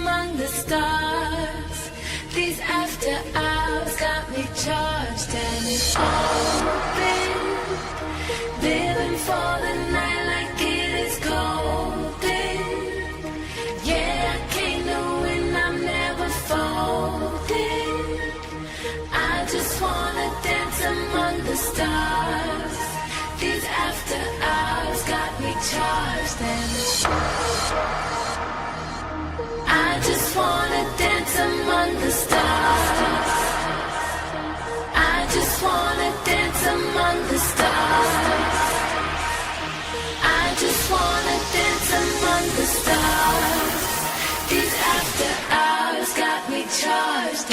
among the stars. These after hours got me charged and open. Living for the night like it is golden. Yeah, I came to win, I'm never folding. I just wanna dance among the stars. These after hours got me charged and I just wanna dance among the stars. I just wanna dance among the stars. I just wanna dance among the stars. These after hours got me charged.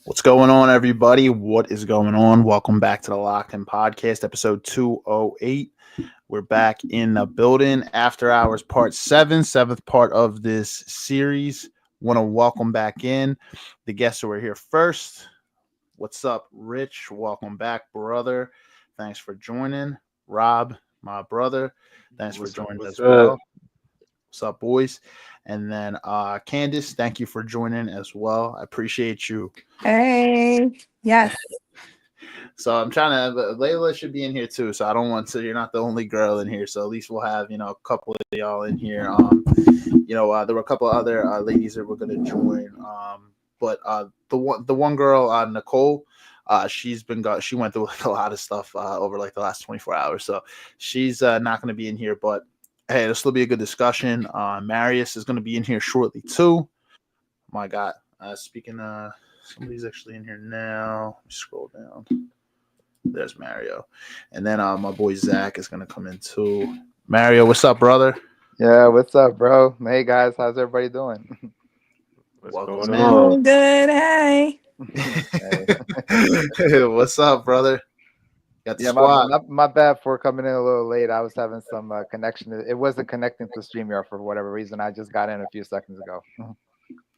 What's going on, everybody? What is going on? Welcome back to the Locked In Podcast, episode 208. We're back in the building. After Hours, part 7, seventh part of this series. Want to welcome back in the guests who are here first. What's up, Rich? Welcome back, brother. Thanks for joining. Rob, my brother, thanks for joining as well. What's up, boys? And then Kandyce, thank you for joining as well. I appreciate you. Hey, yes. So I'm trying to, Leyla should be in here too. So I don't want to, you're not the only girl in here. So at least we'll have, a couple of y'all in here. There were a couple of other ladies that were going to join. But the one girl, Nicole, she went through like a lot of stuff over like the last 24 hours. So she's not going to be in here, but hey, this will be a good discussion. Marius is going to be in here shortly too. My God. Speaking somebody's actually in here now. Let me scroll down. There's Mario. And then my boy Zach is going to come in too. Mario, what's up, brother? Yeah, what's up, bro? Hey, guys. How's everybody doing? What's going on? Good. Hey. What's up, brother? Got the squad. My bad for coming in a little late. I was having some connection. It wasn't connecting to StreamYard for whatever reason. I just got in a few seconds ago. All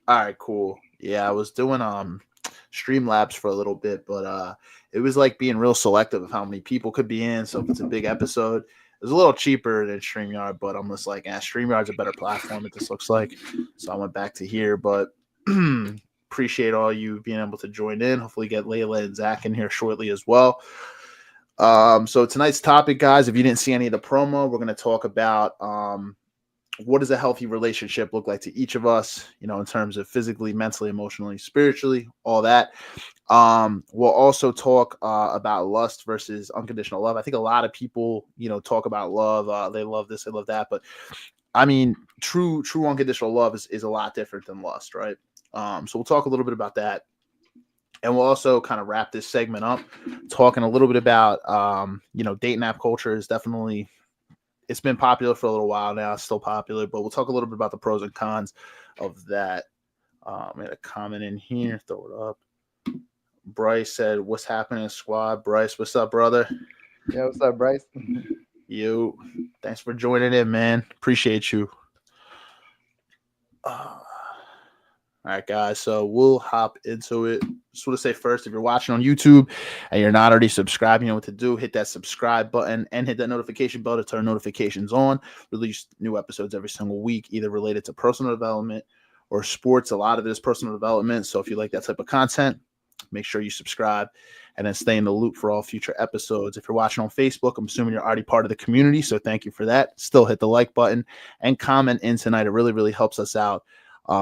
right, cool. Yeah, I was doing Streamlabs for a little bit, but it was like being real selective of how many people could be in. So if it's a big episode, it was a little cheaper than StreamYard, but I'm just like, StreamYard's a better platform, it just looks like. So I went back to here, but appreciate all you being able to join in. Hopefully get Leyla and Zach in here shortly as well. So tonight's topic, guys, if you didn't see any of the promo, we're going to talk about what does a healthy relationship look like to each of us, in terms of physically, mentally, emotionally, spiritually, all that. We'll also talk about lust versus unconditional love. I think a lot of people, talk about love. They love this, they love that. But I mean, true unconditional love is a lot different than lust, right? So we'll talk a little bit about that. And we'll also kind of wrap this segment up talking a little bit about, dating app culture is definitely, it's been popular for a little while now. It's still popular, but we'll talk a little bit about the pros and cons of that. I had a comment in here. Throw it up. Bryce said, "What's happening, squad?" Bryce, what's up, brother? Yeah, what's up, Bryce? You. Thanks for joining in, man. Appreciate you. All right, guys. So we'll hop into it. Just want to say first, if you're watching on YouTube and you're not already subscribed, you know what to do. Hit that subscribe button and hit that notification bell to turn notifications on. Release new episodes every single week, either related to personal development or sports. A lot of it is personal development. So if you like that type of content, make sure you subscribe and then stay in the loop for all future episodes. If you're watching on Facebook, I'm assuming you're already part of the community. So thank you for that. Still hit the like button and comment in tonight. It really, really helps us out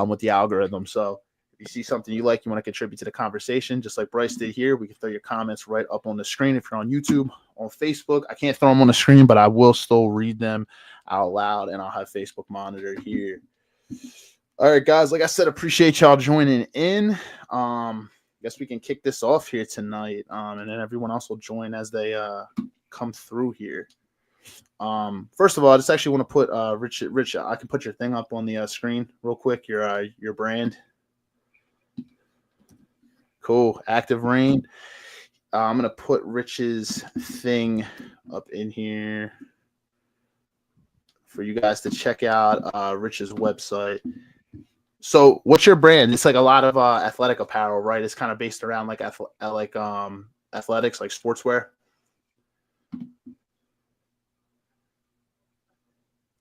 with the algorithm. So if you see something you like, you want to contribute to the conversation, just like Bryce did here, we can throw your comments right up on the screen. If you're on YouTube, on Facebook, I can't throw them on the screen, but I will still read them out loud, and I'll have Facebook monitor here. All right, guys, like I said, appreciate y'all joining in. Guess we can kick this off here tonight, and then everyone else will join as they come through here. First of all, I just actually want to put Rich. I can put your thing up on the screen real quick. Your brand. Cool. Active Rain. I'm gonna put Rich's thing up in here for you guys to check out. Rich's website. So, what's your brand? It's like a lot of athletic apparel, right? It's kind of based around like athletics, like sportswear.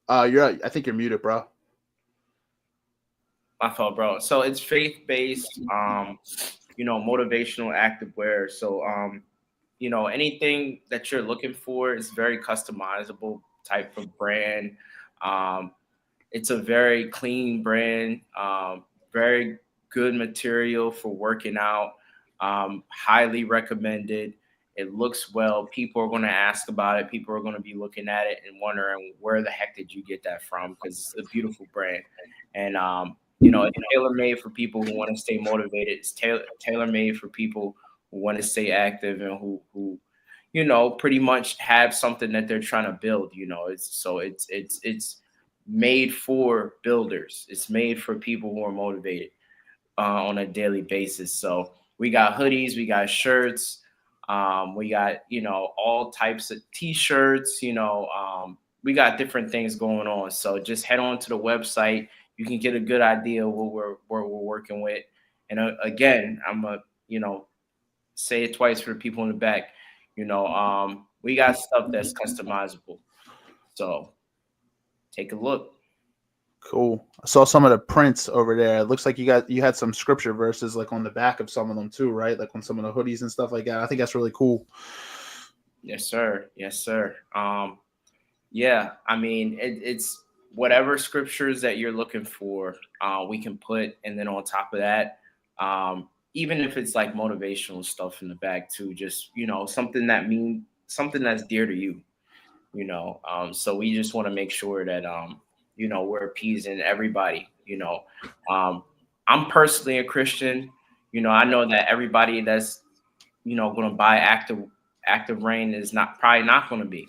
I think you're muted, bro. My fault, bro. So it's faith-based, motivational activewear. So, anything that you're looking for is very customizable type of brand. It's a very clean brand, very good material for working out, highly recommended. It looks well. People are going to ask about it. People are going to be looking at it and wondering, where the heck did you get that from? Because it's a beautiful brand. And, it's tailor-made for people who want to stay motivated. It's tailor-made for people who want to stay active and who pretty much have something that they're trying to build. It's made for builders. It's made for people who are motivated on a daily basis. So we got hoodies, we got shirts. We got, all types of t-shirts, we got different things going on. So just head on to the website. You can get a good idea of what we're working with. And again, I'm say it twice for the people in the back. We got stuff that's customizable. So take a look. Cool. I saw some of the prints over there. It looks like you had some scripture verses like on the back of some of them too, right? Like on some of the hoodies and stuff like that. I think that's really cool. Yes, sir. Yes, sir. Yeah. I mean, it's whatever scriptures that you're looking for, we can put, and then on top of that, even if it's like motivational stuff in the back too, just something that's dear to you. So we just want to make sure that we're appeasing everybody. I'm personally a Christian. I know that everybody that's going to buy active rain is probably not going to be,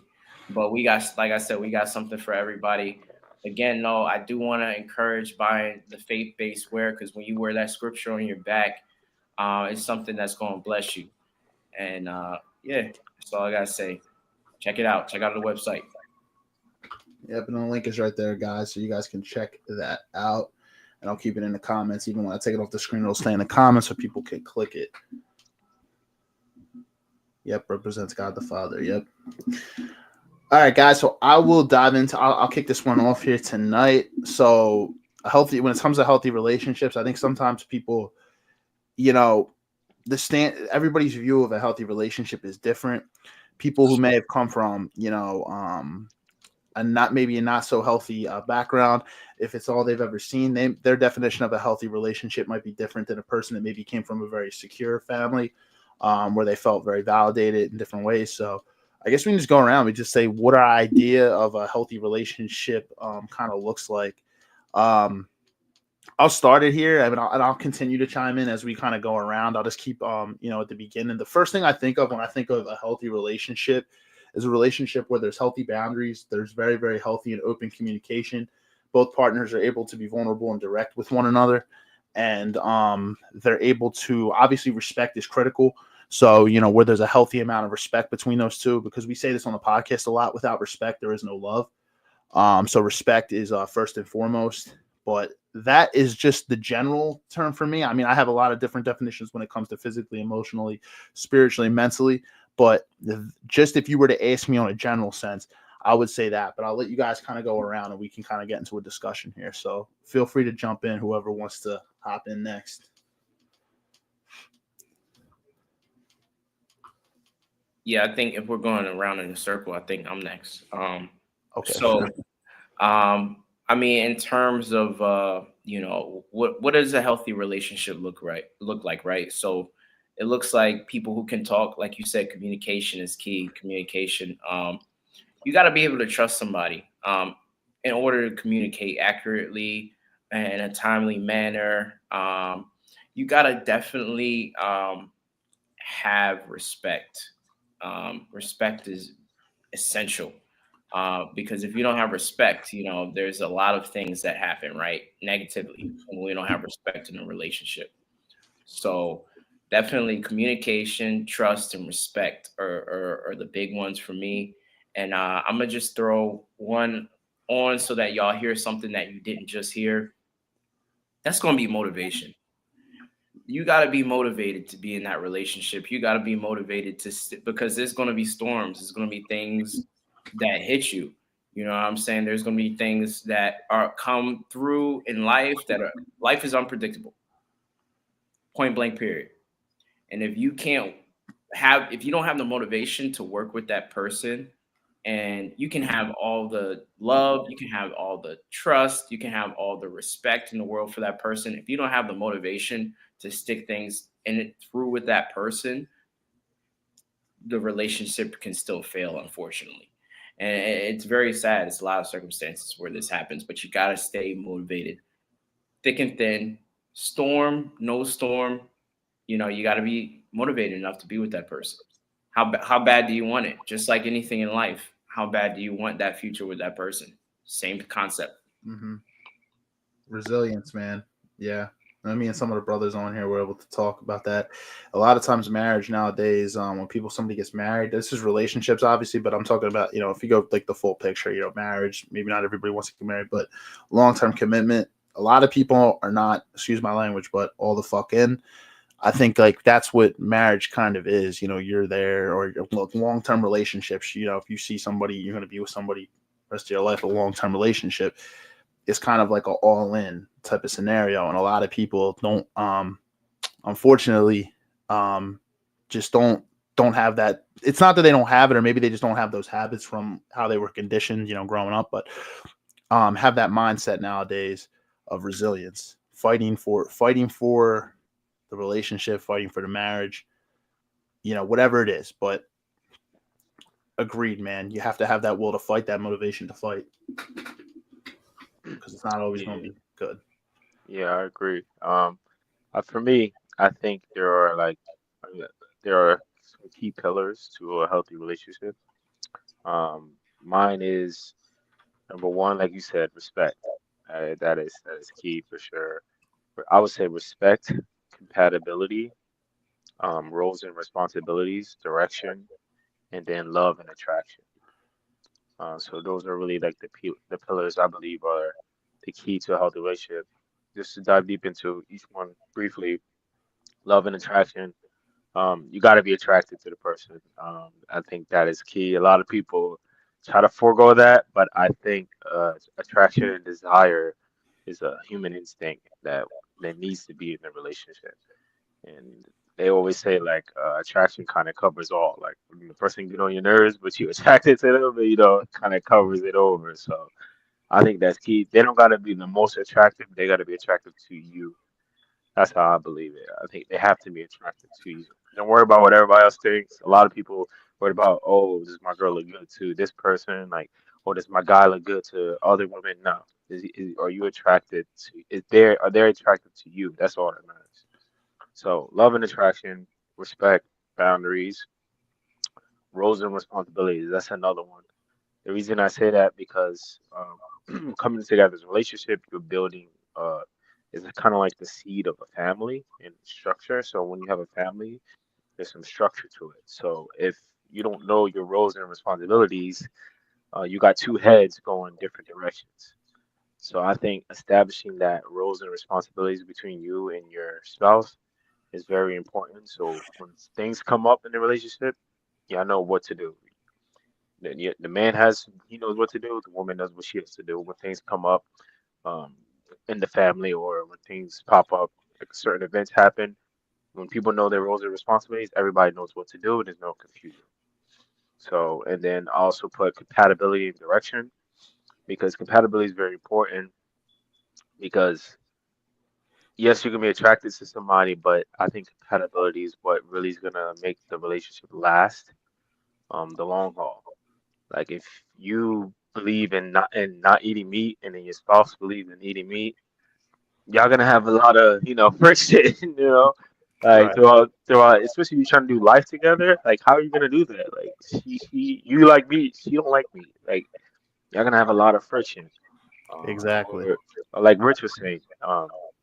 but we got, like I said, we got something for everybody. Again, no, I do want to encourage buying the faith-based wear, because when you wear that scripture on your back, it's something that's going to bless you. And that's all I gotta say. Check it out. Check out the website. Yep, and the link is right there, guys, so you guys can check that out. And I'll keep it in the comments. Even when I take it off the screen, it'll stay in the comments so people can click it. Yep, represents God the Father. Yep. All right, guys. So I will dive into. I'll kick this one off here tonight. So when it comes to healthy relationships, I think sometimes people, everybody's view of a healthy relationship is different. People who may have come from, a not so healthy background, if it's all they've ever seen, their definition of a healthy relationship might be different than a person that maybe came from a very secure family, where they felt very validated in different ways. So I guess we can just go around. We just say what our idea of a healthy relationship kind of looks like. I'll start it here. I mean, I'll continue to chime in as we kind of go around. I'll just keep, at the beginning. The first thing I think of when I think of a healthy relationship is a relationship where there's healthy boundaries. There's very, very healthy and open communication. Both partners are able to be vulnerable and direct with one another. And they're able to, obviously, respect is critical. So, where there's a healthy amount of respect between those two, because we say this on the podcast a lot, without respect, there is no love. So respect is first and foremost. But that is just the general term for me. I mean, I have a lot of different definitions when it comes to physically, emotionally, spiritually, mentally. But just if you were to ask me on a general sense, I would say that. But I'll let you guys kind of go around and we can kind of get into a discussion here. So feel free to jump in, whoever wants to hop in next. Yeah, I think if we're going around in a circle, I think I'm next. Okay. So, I mean, in terms of what does a healthy relationship look like, right? So it looks like people who can talk, like you said, communication is key. Communication. You got to be able to trust somebody in order to communicate accurately and in a timely manner. You got to definitely have respect. Respect is essential. Because if you don't have respect, there's a lot of things that happen, right? Negatively when we don't have respect in a relationship. So definitely communication, trust, and respect are the big ones for me. And I'm going to just throw one on so that y'all hear something that you didn't just hear. That's going to be motivation. You got to be motivated to be in that relationship. You got to be motivated because there's going to be storms. There's going to be things that hit you. You know what I'm saying? There's going to be things that come through in life life is unpredictable. Point blank period. And if you don't have the motivation to work with that person, and you can have all the love, you can have all the trust, you can have all the respect in the world for that person. If you don't have the motivation to stick things in it through with that person, the relationship can still fail, unfortunately. And it's very sad. It's a lot of circumstances where this happens, but you got to stay motivated, thick and thin, storm, no storm. You got to be motivated enough to be with that person. How bad do you want it? Just like anything in life, how bad do you want that future with that person? Same concept. Mm-hmm. Resilience, man. Yeah. Me and some of the brothers on here were able to talk about that. A lot of times marriage nowadays, when somebody gets married, this is relationships, obviously, but I'm talking about, if you go like the full picture, marriage, maybe not everybody wants to get married, but long-term commitment. A lot of people are not, excuse my language, but all the fuck in. I think like that's what marriage kind of is. You're there, or long-term relationships. If you see somebody, you're going to be with somebody the rest of your life, a long-term relationship. It's kind of like an all-in type of scenario, and a lot of people don't, unfortunately, just don't have that. It's not that they don't have it, or maybe they just don't have those habits from how they were conditioned, growing up. But have that mindset nowadays of resilience, fighting for the relationship, fighting for the marriage, whatever it is. But agreed, man. You have to have that will to fight, that motivation to fight. Because it's not always going to be good. Yeah, I agree. For me, I think there are some key pillars to a healthy relationship. Mine is number one, like you said, respect. That is key for sure. I would say respect, compatibility, roles and responsibilities, direction, and then love and attraction. So those are really like the pillars I believe are the key to a healthy relationship. Just to dive deep into each one briefly, love and attraction. You got to be attracted to the person. I think that is key. A lot of people try to forego that, but I think attraction and desire is a human instinct that needs to be in a relationship. And they always say like attraction kind of covers all. Like when the person get on your nerves, but you attracted to them, but kind of covers it over. So I think that's key. They don't gotta be the most attractive. They gotta be attractive to you. That's how I believe it. I think they have to be attracted to you. Don't worry about what everybody else thinks. A lot of people worried about, oh, does my girl look good to this person? Like, or does my guy look good to other women? No. Are you attracted to? Are they attracted to you? That's all that matters. So love and attraction, respect, boundaries, roles and responsibilities. That's another one. The reason I say that because coming together as a relationship, you're building is kind of like the seed of a family and structure. So when you have a family, there's some structure to it. So if you don't know your roles and responsibilities, you got two heads going different directions. So I think establishing that roles and responsibilities between you and your spouse is very important. So when things come up in the relationship, yeah, I know what to do. The man he knows what to do. The woman knows what she has to do when things come up um, in the family or when things pop up, like certain events happen. When people know their roles and responsibilities, everybody knows what to do. There's no confusion. So, and then I also put compatibility and direction because compatibility is very important because yes, you can be attracted to somebody, but I think compatibility is what really is gonna make the relationship last the long haul. Like if you believe in not eating meat and then your spouse believes in eating meat, y'all gonna have a lot of, friction, like Right. throughout, especially if you're trying to do life together. Like how are you gonna do that? Like you like meat, she don't like meat. Like y'all gonna have a lot of friction. Exactly. Or like Rich was saying,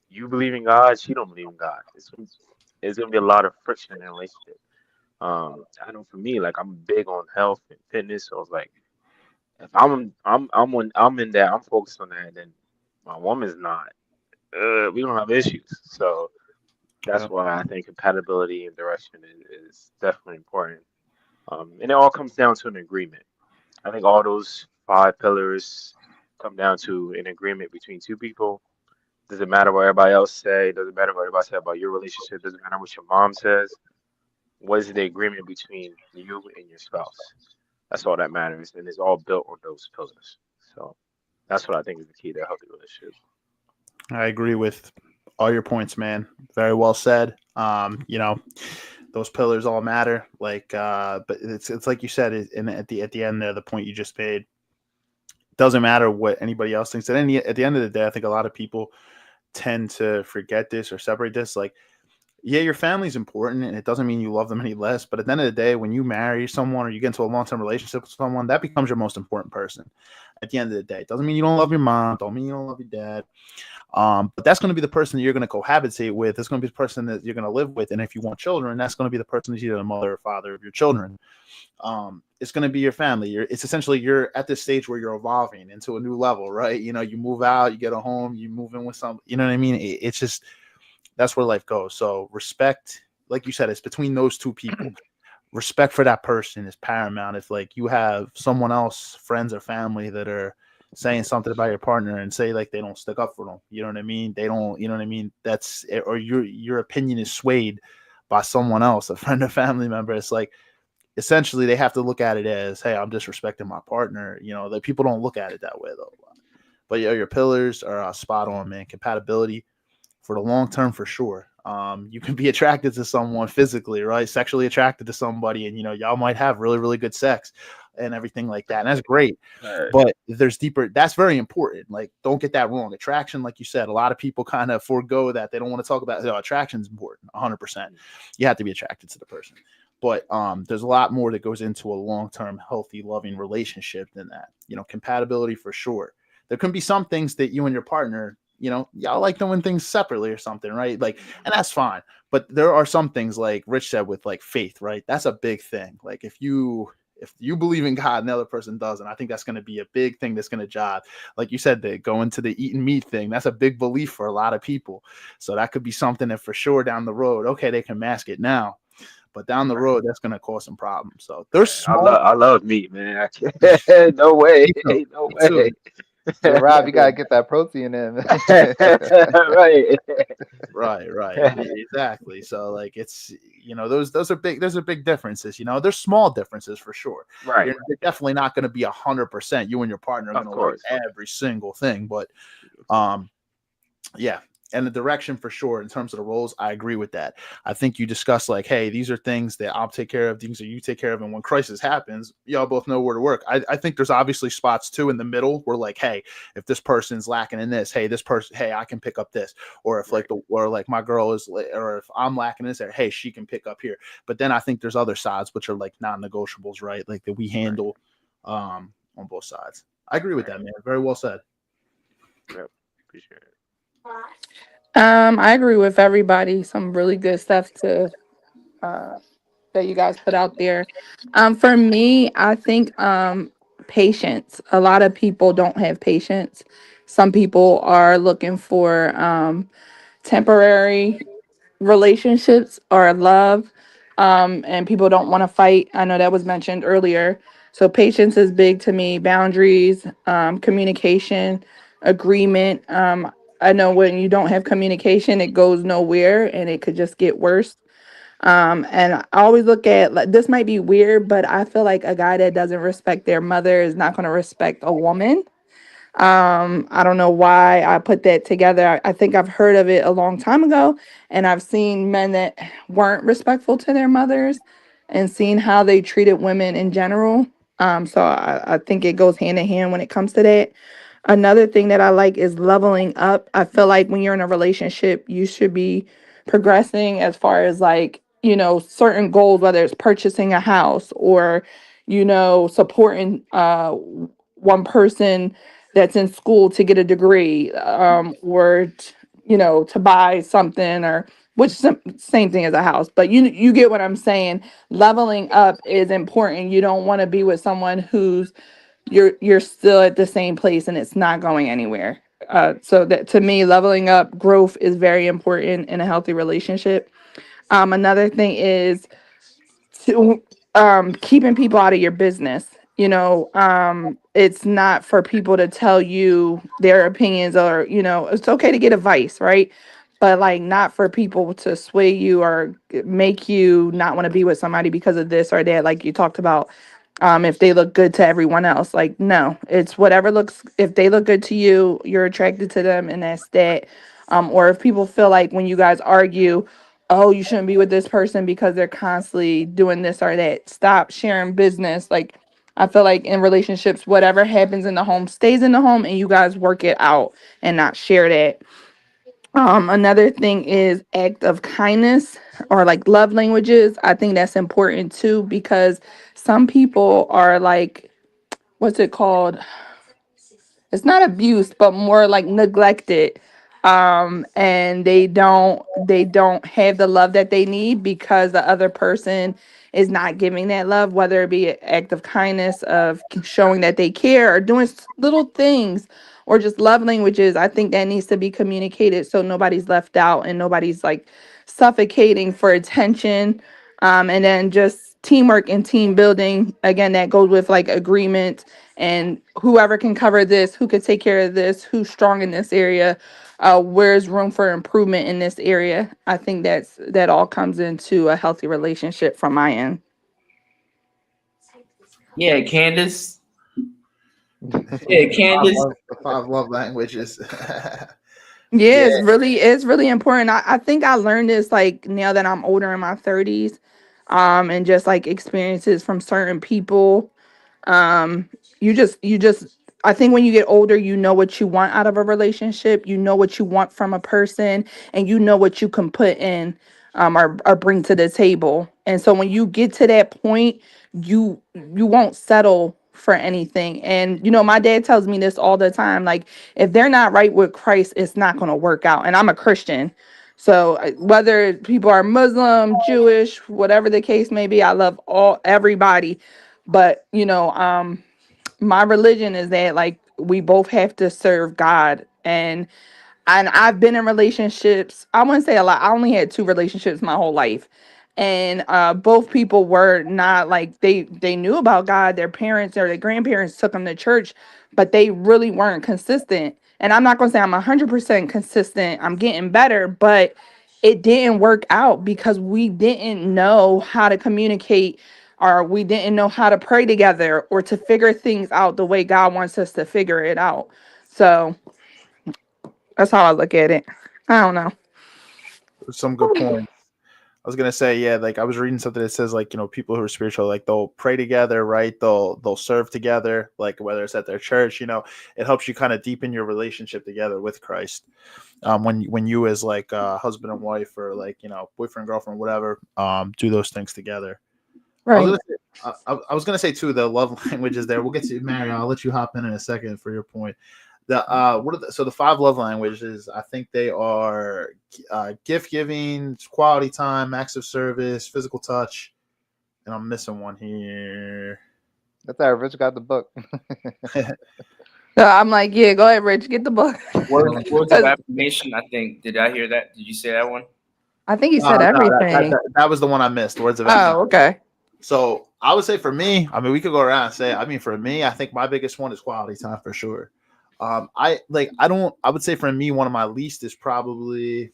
you believe in God, she don't believe in God. It's gonna be a lot of friction in a relationship. I know for me, like I'm big on health and fitness, so it's like if I'm in that, I'm focused on that, then my woman's not. We don't have issues, so that's Yep. why I think compatibility and direction is definitely important. And it all comes down to an agreement. I think all those five pillars come down to an agreement between two people. Doesn't matter what everybody else say. Doesn't matter what everybody say about your relationship. Doesn't matter what your mom says. What is the agreement between you and your spouse? That's all that matters, and it's all built on those pillars. So that's what I think is the key to a healthy relationship. I agree with all your points, man. Very well said. Those pillars all matter. Like, but it's like you said, and at the end there, the point you just made doesn't matter what anybody else thinks. At the end of the day, I think a lot of people tend to forget this or separate this. Like, yeah, your family's important, and it doesn't mean you love them any less. But at the end of the day, when you marry someone or you get into a long-term relationship with someone, that becomes your most important person. At the end of the day, it doesn't mean you don't love your mom. Don't mean you don't love your dad. But that's going to be the person that you're going to cohabitate with. It's going to be the person that you're going to live with. And if you want children, that's going to be the person that's either the mother or father of your children. It's going to be your family. It's essentially you're at this stage where you're evolving into a new level, right? You move out, you get a home, you move in with some, you know what I mean? It's just, that's where life goes. So respect, like you said, it's between those two people. Respect for that person is paramount. If like you have someone else, friends or family that are saying something about your partner and say like they don't stick up for them, you know what I mean? They don't, you know what I mean? That's, or your opinion is swayed by someone else, a friend or family member. It's like, essentially they have to look at it as, hey, I'm disrespecting my partner. That people don't look at it that way though. But yeah, your pillars are spot on, man. Compatibility for the long term, for sure. You can be attracted to someone physically, right? Sexually attracted to somebody, and y'all might have really, really good sex and everything like that. And that's great. Right. But there's deeper, that's very important. Like, don't get that wrong. Attraction, like you said, a lot of people kind of forego that. They don't want to talk about attraction is important, 100%. You have to be attracted to the person. But there's a lot more that goes into a long-term, healthy, loving relationship than that. Compatibility for sure. There can be some things that you and your partner, y'all like doing things separately or something, right? Like, and that's fine. But there are some things, like Rich said, with like faith, right? That's a big thing. Like if you believe in God and the other person doesn't, I think that's going to be a big thing that's going to jive. Like you said, they go into the eating meat thing. That's a big belief for a lot of people. So that could be something that for sure down the road, okay, they can mask it now, but down the road, that's going to cause some problems. So there's small. I love meat, man. I can't. No way. No way. So Rob, you gotta get that protein in. Right. Exactly. So like it's those are big. Those are big differences. There's small differences for sure. Right. You're definitely not going to be 100%. You and your partner are going to like every single thing. But yeah. and the direction for sure in terms of the roles. I agree with that. I think you discussed like, hey, these are things that I'll take care of, things that you take care of, and when crisis happens, y'all both know where to work. I think there's obviously spots too in the middle where like, hey, if this person's lacking in this, hey, this person, hey, I can pick up this, or if like or like my girl is, or if I'm lacking in this, hey, she can pick up here. But then I think there's other sides which are like non-negotiables, right? Like that we handle on both sides. I agree with that, man. Very well said. Yep. Appreciate it. I agree with everybody. Some really good stuff to that you guys put out there. For me, I think patience. A lot of people don't have patience. Some people are looking for temporary relationships or love, and people don't want to fight. I know that was mentioned earlier. So patience is big to me. Boundaries, communication, agreement. I know when you don't have communication, it goes nowhere and it could just get worse. And I always look at, like, this might be weird, but I feel like a guy that doesn't respect their mother is not going to respect a woman. I don't know why I put that together. I think I've heard of it a long time ago, and I've seen men that weren't respectful to their mothers and seen how they treated women in general. So I think it goes hand in hand when it comes to that. Another thing that I like is leveling up. I feel like when you're in a relationship, you should be progressing as far as, like, certain goals, whether it's purchasing a house or, supporting one person that's in school to get a degree, or to buy something, or which same thing as a house, but you get what I'm saying. Leveling up is important. You don't want to be with someone who's you're still at the same place and it's not going anywhere. So that, to me, leveling up, growth is very important in a healthy relationship. Another thing is to keeping people out of your business. It's not for people to tell you their opinions, or it's okay to get advice, right? But, like, not for people to sway you or make you not want to be with somebody because of this or that, like you talked about. If they look good to everyone else, like, no, it's whatever looks. If they look good to you, you're attracted to them, and that's that. Or if people feel like when you guys argue, oh, you shouldn't be with this person because they're constantly doing this or that. Stop sharing business. Like, I feel like in relationships, whatever happens in the home stays in the home, and you guys work it out and not share that. Another thing is act of kindness, or like love languages. I think that's important too, because some people are like, what's it called? It's not abuse, but more like neglected. And they don't have the love that they need because the other person is not giving that love, whether it be an act of kindness, of showing that they care, or doing little things, or just love languages. I think that needs to be communicated so nobody's left out and nobody's like suffocating for attention. And then just teamwork and team building. Again, that goes with like agreement, and whoever can cover this, who could take care of this, who's strong in this area, where's room for improvement in this area. I think that all comes into a healthy relationship from my end. Yeah, Candace. Yeah, The Candace. five love languages. Yeah, Yeah. it's really important. I think I learned this, like, now that I'm older, in my 30s, and just like experiences from certain people. um you just I think when you get older, you know what you want out of a relationship, you know what you want from a person, and you know what you can put in, or bring to the table. And so when you get to that point, you won't settle for anything. And my dad tells me this all the time, like, if they're not right with Christ, it's not going to work out. And I'm a Christian. So whether people are Muslim, Jewish, whatever the case may be, I love everybody. But my religion is that, like, we both have to serve God. And I've been in relationships. I wouldn't say a lot. I only had two relationships my whole life. And both people were not like, they knew about God. Their parents or their grandparents took them to church, but they really weren't consistent. And I'm not gonna say I'm 100% consistent. I'm getting better, but it didn't work out because we didn't know how to communicate, or we didn't know how to pray together, or to figure things out the way God wants us to figure it out. So that's how I look at it. I don't know. Some good points. I was gonna say, yeah, like I was reading something that says like, people who are spiritual, like they'll pray together, right? They'll serve together, like whether it's at their church, it helps you kind of deepen your relationship together with Christ. When you as like husband and wife or like, boyfriend, girlfriend, whatever, do those things together. Right. I was gonna say too, the love languages there. We'll get to Mary. I'll let you hop in a second for your point. The 5 love languages? I think they are gift giving, quality time, acts of service, physical touch, and I'm missing one here. That's how Rich got the book. So I'm like, yeah, go ahead, Rich, get the book. Words of affirmation. I think. Did I hear that? Did you say that one? I think he said No, everything. that was the one I missed. Words of affirmation. Oh, okay. So I would say for me, I mean, we could go around and say, I mean, for me, I think my biggest one is quality time for sure. I would say for me, one of my least is probably,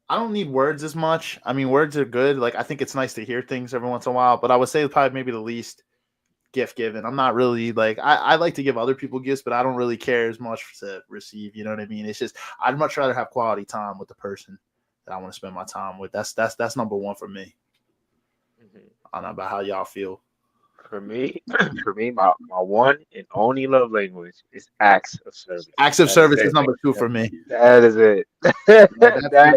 I don't need words as much. I mean, words are good. Like, I think it's nice to hear things every once in a while, but I would say probably maybe the least gift giving. I'm not really like, I like to give other people gifts, but I don't really care as much to receive. You know what I mean? It's just, I'd much rather have quality time with the person that I want to spend my time with. That's number one for me. I don't know about how y'all feel. For me, my one and only love language is acts of service. Acts of service is number 2 for me. That is it.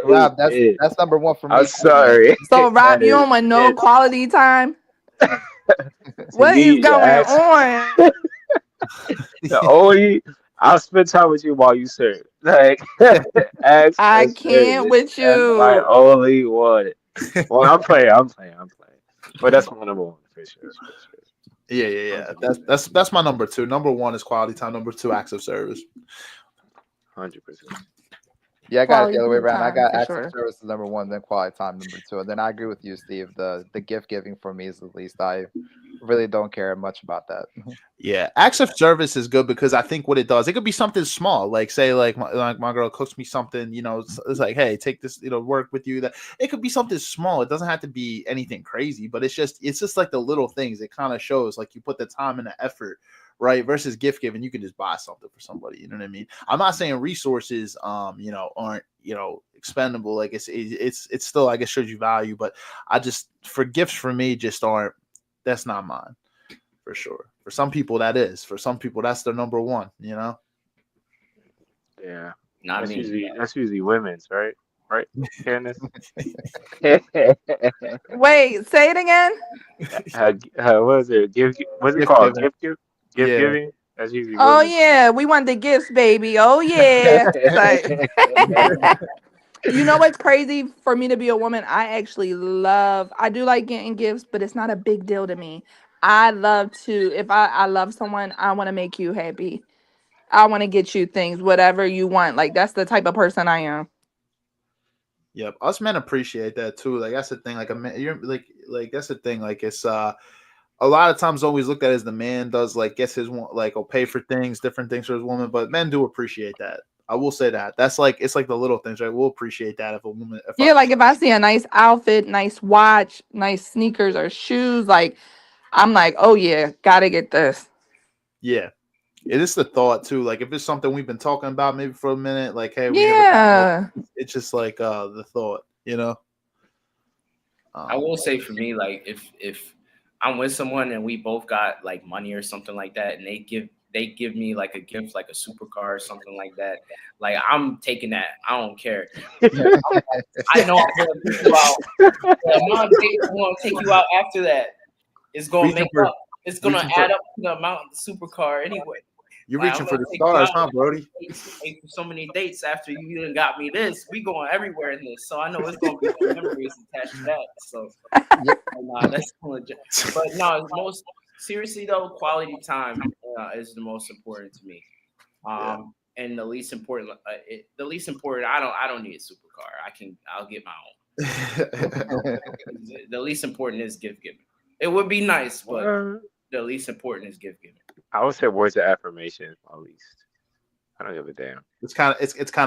Rob, that's number 1 for me. I'm sorry. So Rob, you don't want no quality time? What is going on? I'll spend time with you while you serve. Like, I can't with you. That's my only one. Well, I'm playing. But that's my number 1 for sure. Yeah. That's my number 2. Number 1 is quality time. Number 2, acts of service. 100%. Yeah, I got it the other way around. I time, got for acts sure. of service is number 1, then quality time number 2. And then I agree with you, Steve. The gift giving for me is the least. I really don't care much about that. Yeah, acts of service is good because I think what it does, it could be something small, like say like my girl cooks me something, it's like, hey, take this, work with you. That it could be something small. It doesn't have to be anything crazy, but it's just like the little things. It kind of shows like you put the time and the effort, right? Versus gift giving, you can just buy something for somebody. You know what I mean? I'm not saying resources, aren't expendable. Like it's still, I guess, shows you value, but for gifts for me just aren't. That's not mine. For sure. For some people, that is. For some people, that's their number 1, Yeah. Not me. That's usually women's, right? Right, Candyce? Wait, say it again. What is it? What's it Gift called? giving. Gift Yeah. giving? That's usually Oh women's. yeah, we want the gifts, baby. Oh yeah. Like, you know what's crazy for me to be a woman? I do like getting gifts, but it's not a big deal to me. I love to, if I love someone, I want to make you happy. I want to get you things, whatever you want. Like, that's the type of person I am. Yep, us men appreciate that too. Like that's the thing. Like a man, you're like that's the thing. Like it's a lot of times always looked at as the man does, like gets his like will pay for different things for his woman, but men do appreciate that. I will say that. That's like it's like the little things, right? We'll appreciate that if a woman. Like if I see a nice outfit, nice watch, nice sneakers or shoes, like I'm like, oh yeah, gotta get this. Yeah. It is the thought too. Like if it's something we've been talking about maybe for a minute, like hey, it's just like the thought, I will say for me, like if I'm with someone and we both got like money or something like that, and they give me like a gift, like a supercar or something like that, like I'm taking that. I don't care. I know I'm gonna take you out. I'm gonna take you out after that. It's gonna make up. It's gonna add up to the amount of the supercar anyway. You're reaching for the stars, huh, Brody? So many dates after you even got me this. We going everywhere in this, so I know it's gonna be some memories attached to that. So that's legit. But no, most seriously though, quality time is the most important to me. And the least important, I don't need a supercar. I'll get my own. The least important is gift giving. It would be nice, but the least important is gift giving. I would say words of affirmation at least. I don't give a damn. It's kind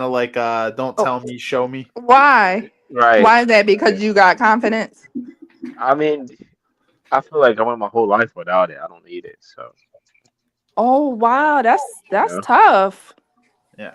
of like don't tell me, show me. Why? Right. Why is that? Because you got confidence? I mean, I feel like I went my whole life without it. I don't need it. So. Oh wow, that's tough. Yeah.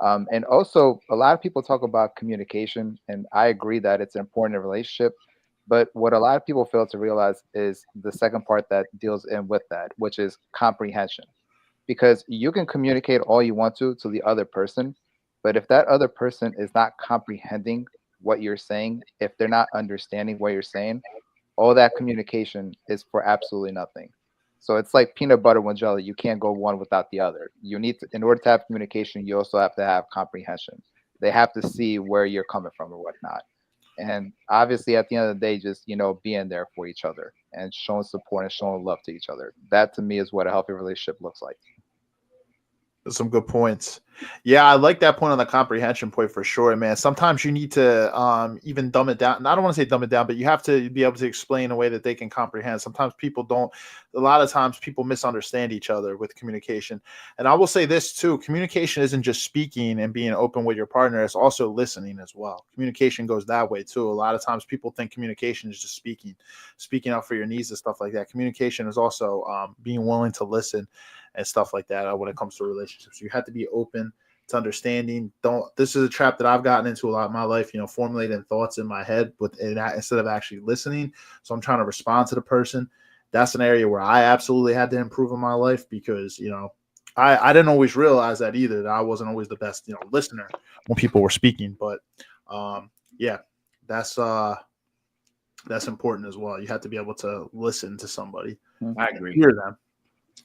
And also, a lot of people talk about communication, and I agree that it's important in a relationship. But what a lot of people fail to realize is the second part that deals in with that, which is comprehension. Because you can communicate all you want to the other person, but if that other person is not comprehending what you're saying, if they're not understanding what you're saying, all that communication is for absolutely nothing. So it's like peanut butter with jelly. You can't go one without the other. You need to, in order to have communication, you also have to have comprehension. They have to see where you're coming from or whatnot. And obviously, at the end of the day, just being there for each other and showing support and showing love to each other. That to me is what a healthy relationship looks like. Some good points. Yeah, I like that point on the comprehension point for sure, man. Sometimes you need to even dumb it down. And I don't want to say dumb it down, but you have to be able to explain in a way that they can comprehend. Sometimes people don't. A lot of times people misunderstand each other with communication. And I will say this too: communication isn't just speaking and being open with your partner; it's also listening as well. Communication goes that way too. A lot of times people think communication is just speaking out for your needs and stuff like that. Communication is also being willing to listen and stuff like that when it comes to relationships. You have to be open to understanding. This is a trap that I've gotten into a lot in my life, formulating thoughts in my head instead of actually listening. So I'm trying to respond to the person. That's an area where I absolutely had to improve in my life because, I didn't always realize that either, that I wasn't always the best, listener when people were speaking. But yeah, that's important as well. You have to be able to listen to somebody. I agree. Hear them.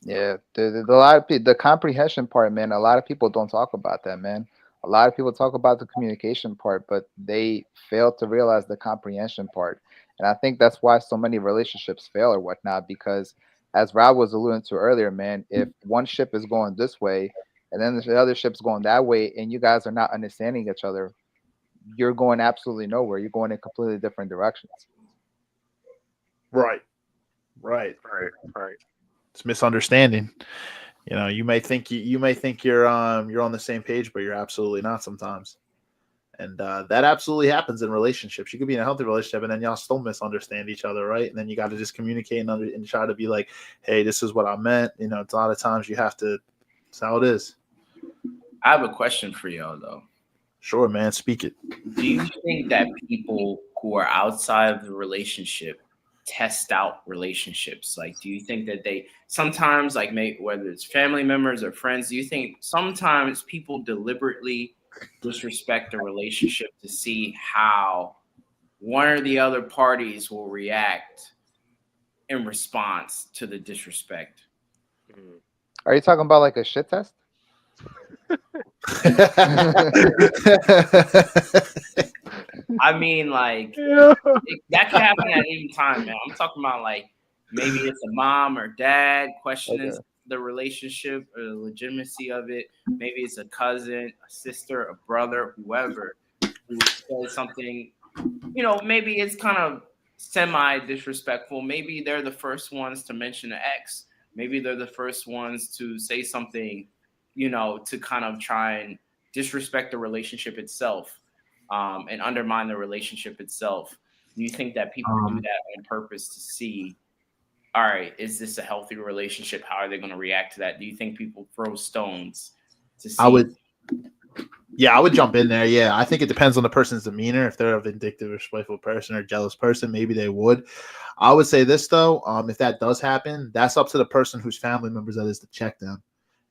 Yeah, a lot of the comprehension part, man. A lot of people don't talk about that, man. A lot of people talk about the communication part, but they fail to realize the comprehension part. And I think that's why so many relationships fail or whatnot. Because as Rob was alluding to earlier, man, if one ship is going this way and then the other ship's going that way, and you guys are not understanding each other, you're going absolutely nowhere. You're going in completely different directions. Right. Right. It's misunderstanding. You may think you're on the same page, but you're absolutely not sometimes. And that absolutely happens in relationships. You could be in a healthy relationship and then y'all still misunderstand each other, right? And then you got to just communicate and try to be like, hey, this is what I meant. It's a lot of times you have to. That's how it is. I have a question for y'all though. Sure, man. Speak it. Do you think that people who are outside of the relationship test out relationships? Like, do you think that they sometimes, like, whether it's family members or friends, do you think sometimes people deliberately disrespect a relationship to see how one or the other parties will react in response to the disrespect? Are you talking about like a shit test? I mean, like, that can happen at any time, man. I'm talking about, like, maybe it's a mom or dad questioning the relationship or the legitimacy of it. Maybe it's a cousin, a sister, a brother, whoever, who says something, maybe it's kind of semi-disrespectful. Maybe they're the first ones to mention an ex. Maybe they're the first ones to say something, to kind of try and disrespect the relationship itself. And undermine the relationship itself. Do you think that people do that on purpose to see, all right, is this a healthy relationship? How are they going to react to that? Do you think people throw stones to see? I would jump in there. Yeah, I think it depends on the person's demeanor. If they're a vindictive or spiteful person or jealous person, maybe they would. I would say this though, if that does happen, that's up to the person whose family members that is to check them.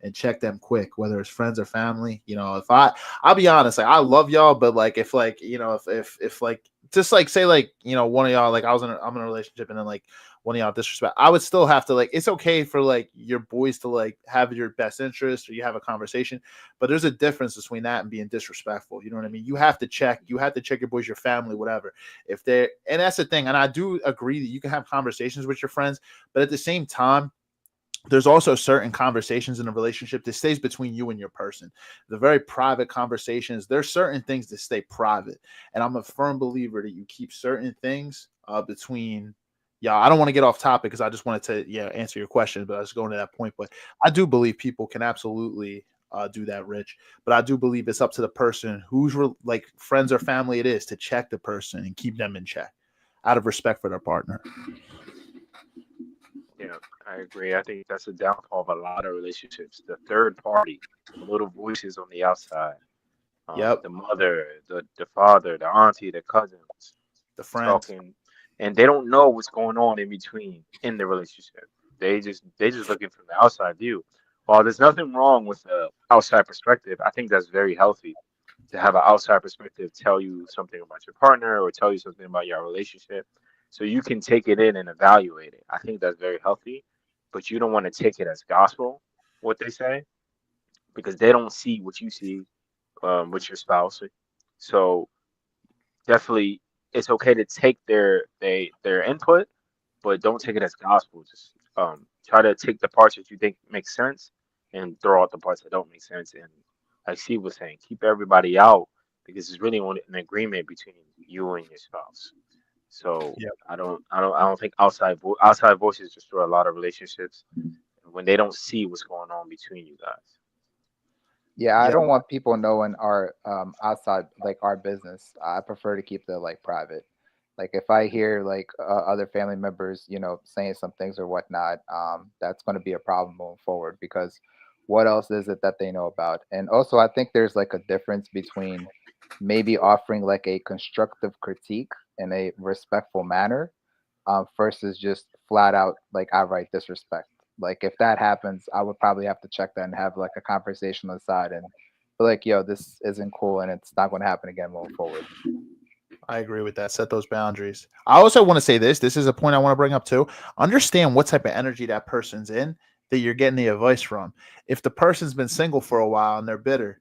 And check them quick, whether it's friends or family. I'll be honest, like I love y'all, but like if like if like just like say like one of y'all, like I'm in a relationship and then like one of y'all disrespect, I would still have to, like, it's okay for like your boys to like have your best interest or you have a conversation, but there's a difference between that and being disrespectful. You know what I mean? You have to check your boys, your family, whatever. If they're, and that's the thing, and I do agree that you can have conversations with your friends, but at the same time, there's also certain conversations in a relationship that stays between you and your person. The very private conversations, there's certain things that stay private. And I'm a firm believer that you keep certain things between y'all. I don't want to get off topic because I just wanted to answer your question, but I was going to that point. But I do believe people can absolutely do that, Rich. But I do believe it's up to the person who's like friends or family it is to check the person and keep them in check out of respect for their partner. Yeah, I agree. I think that's a downfall of a lot of relationships. The third party, the little voices on the outside, Yep. The mother, the father, the auntie, the cousins The friends. talking, and they don't know what's going on in between in the relationship. They just looking from the outside view. While there's nothing wrong with the outside perspective, I think that's very healthy to have an outside perspective tell you something about your partner or tell you something about your relationship, so you can take it in and evaluate it. I think that's very healthy, but you don't want to take it as gospel, what they say, because they don't see what you see with your spouse. So definitely, it's okay to take their input, but don't take it as gospel. Just try to take the parts that you think make sense and throw out the parts that don't make sense. And like Steve was saying, keep everybody out because it's really only an agreement between you and your spouse. So Yep. I don't think outside voices destroy a lot of relationships when they don't see what's going on between you guys. Yeah, I Yep. don't want people knowing our outside like our business. I prefer to keep that like private. Like if I hear like other family members, saying some things or whatnot, that's going to be a problem moving forward because what else is it that they know about? And also, I think there's like a difference between maybe offering like a constructive critique in a respectful manner versus just flat out like outright disrespect. Like if that happens, I would probably have to check that and have like a conversation on the side and be like, yo, this isn't cool and it's not going to happen again moving forward. I agree with that. Set those boundaries. I also want to say this. This is a point I want to bring up too. Understand what type of energy that person's in that you're getting the advice from. If the person's been single for a while and they're bitter,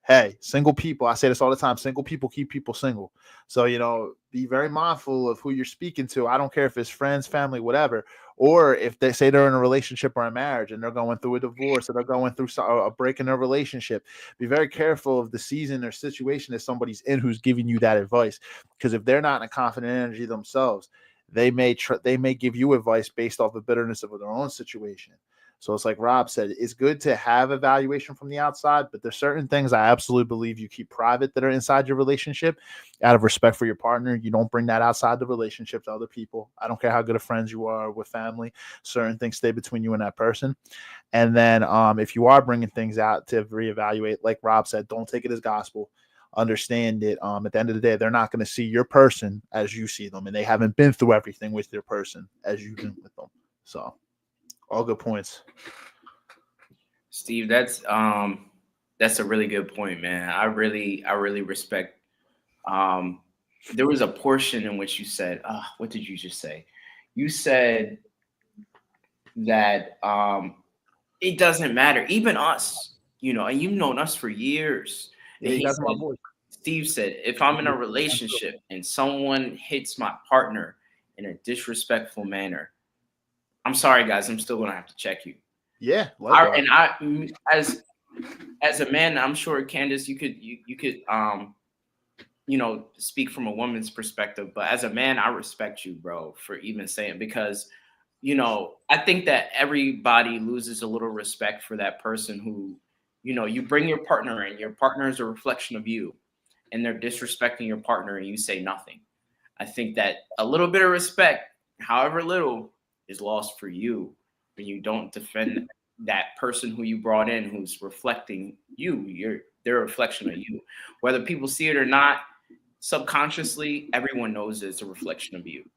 hey, single people, I say this all the time, single people keep people single. So, be very mindful of who you're speaking to. I don't care if it's friends, family, whatever. Or if they say they're in a relationship or a marriage and they're going through a divorce or they're going through a break in their relationship, be very careful of the season or situation that somebody's in who's giving you that advice. Because if they're not in a confident energy themselves, they may give you advice based off the bitterness of their own situation. So it's like Rob said, it's good to have evaluation from the outside, but there's certain things I absolutely believe you keep private that are inside your relationship out of respect for your partner. You don't bring that outside the relationship to other people. I don't care how good of friends you are with family. Certain things stay between you and that person. And then if you are bringing things out to reevaluate, like Rob said, don't take it as gospel. Understand it. At the end of the day, they're not going to see your person as you see them, and they haven't been through everything with their person as you've been with them. So, all good points. Steve, that's a really good point, man. I really respect. There was a portion in which you said, what did you just say? You said that it doesn't matter, even us, and you've known us for years. And Yeah, you he got my said, voice. Steve said, if I'm in a relationship and someone hits my partner in a disrespectful manner, I'm sorry, guys, I'm still gonna have to check you. Yeah, likewise. As a man, I'm sure Kandyce, you could speak from a woman's perspective, but as a man, I respect you, bro, for even saying, because I think that everybody loses a little respect for that person who, you bring your partner in, your partner is a reflection of you, and they're disrespecting your partner and you say nothing. I think that a little bit of respect, however little, is lost for you when you don't defend that person who you brought in, who's reflecting you. They're a reflection of you. Whether people see it or not, subconsciously, everyone knows it's a reflection of you.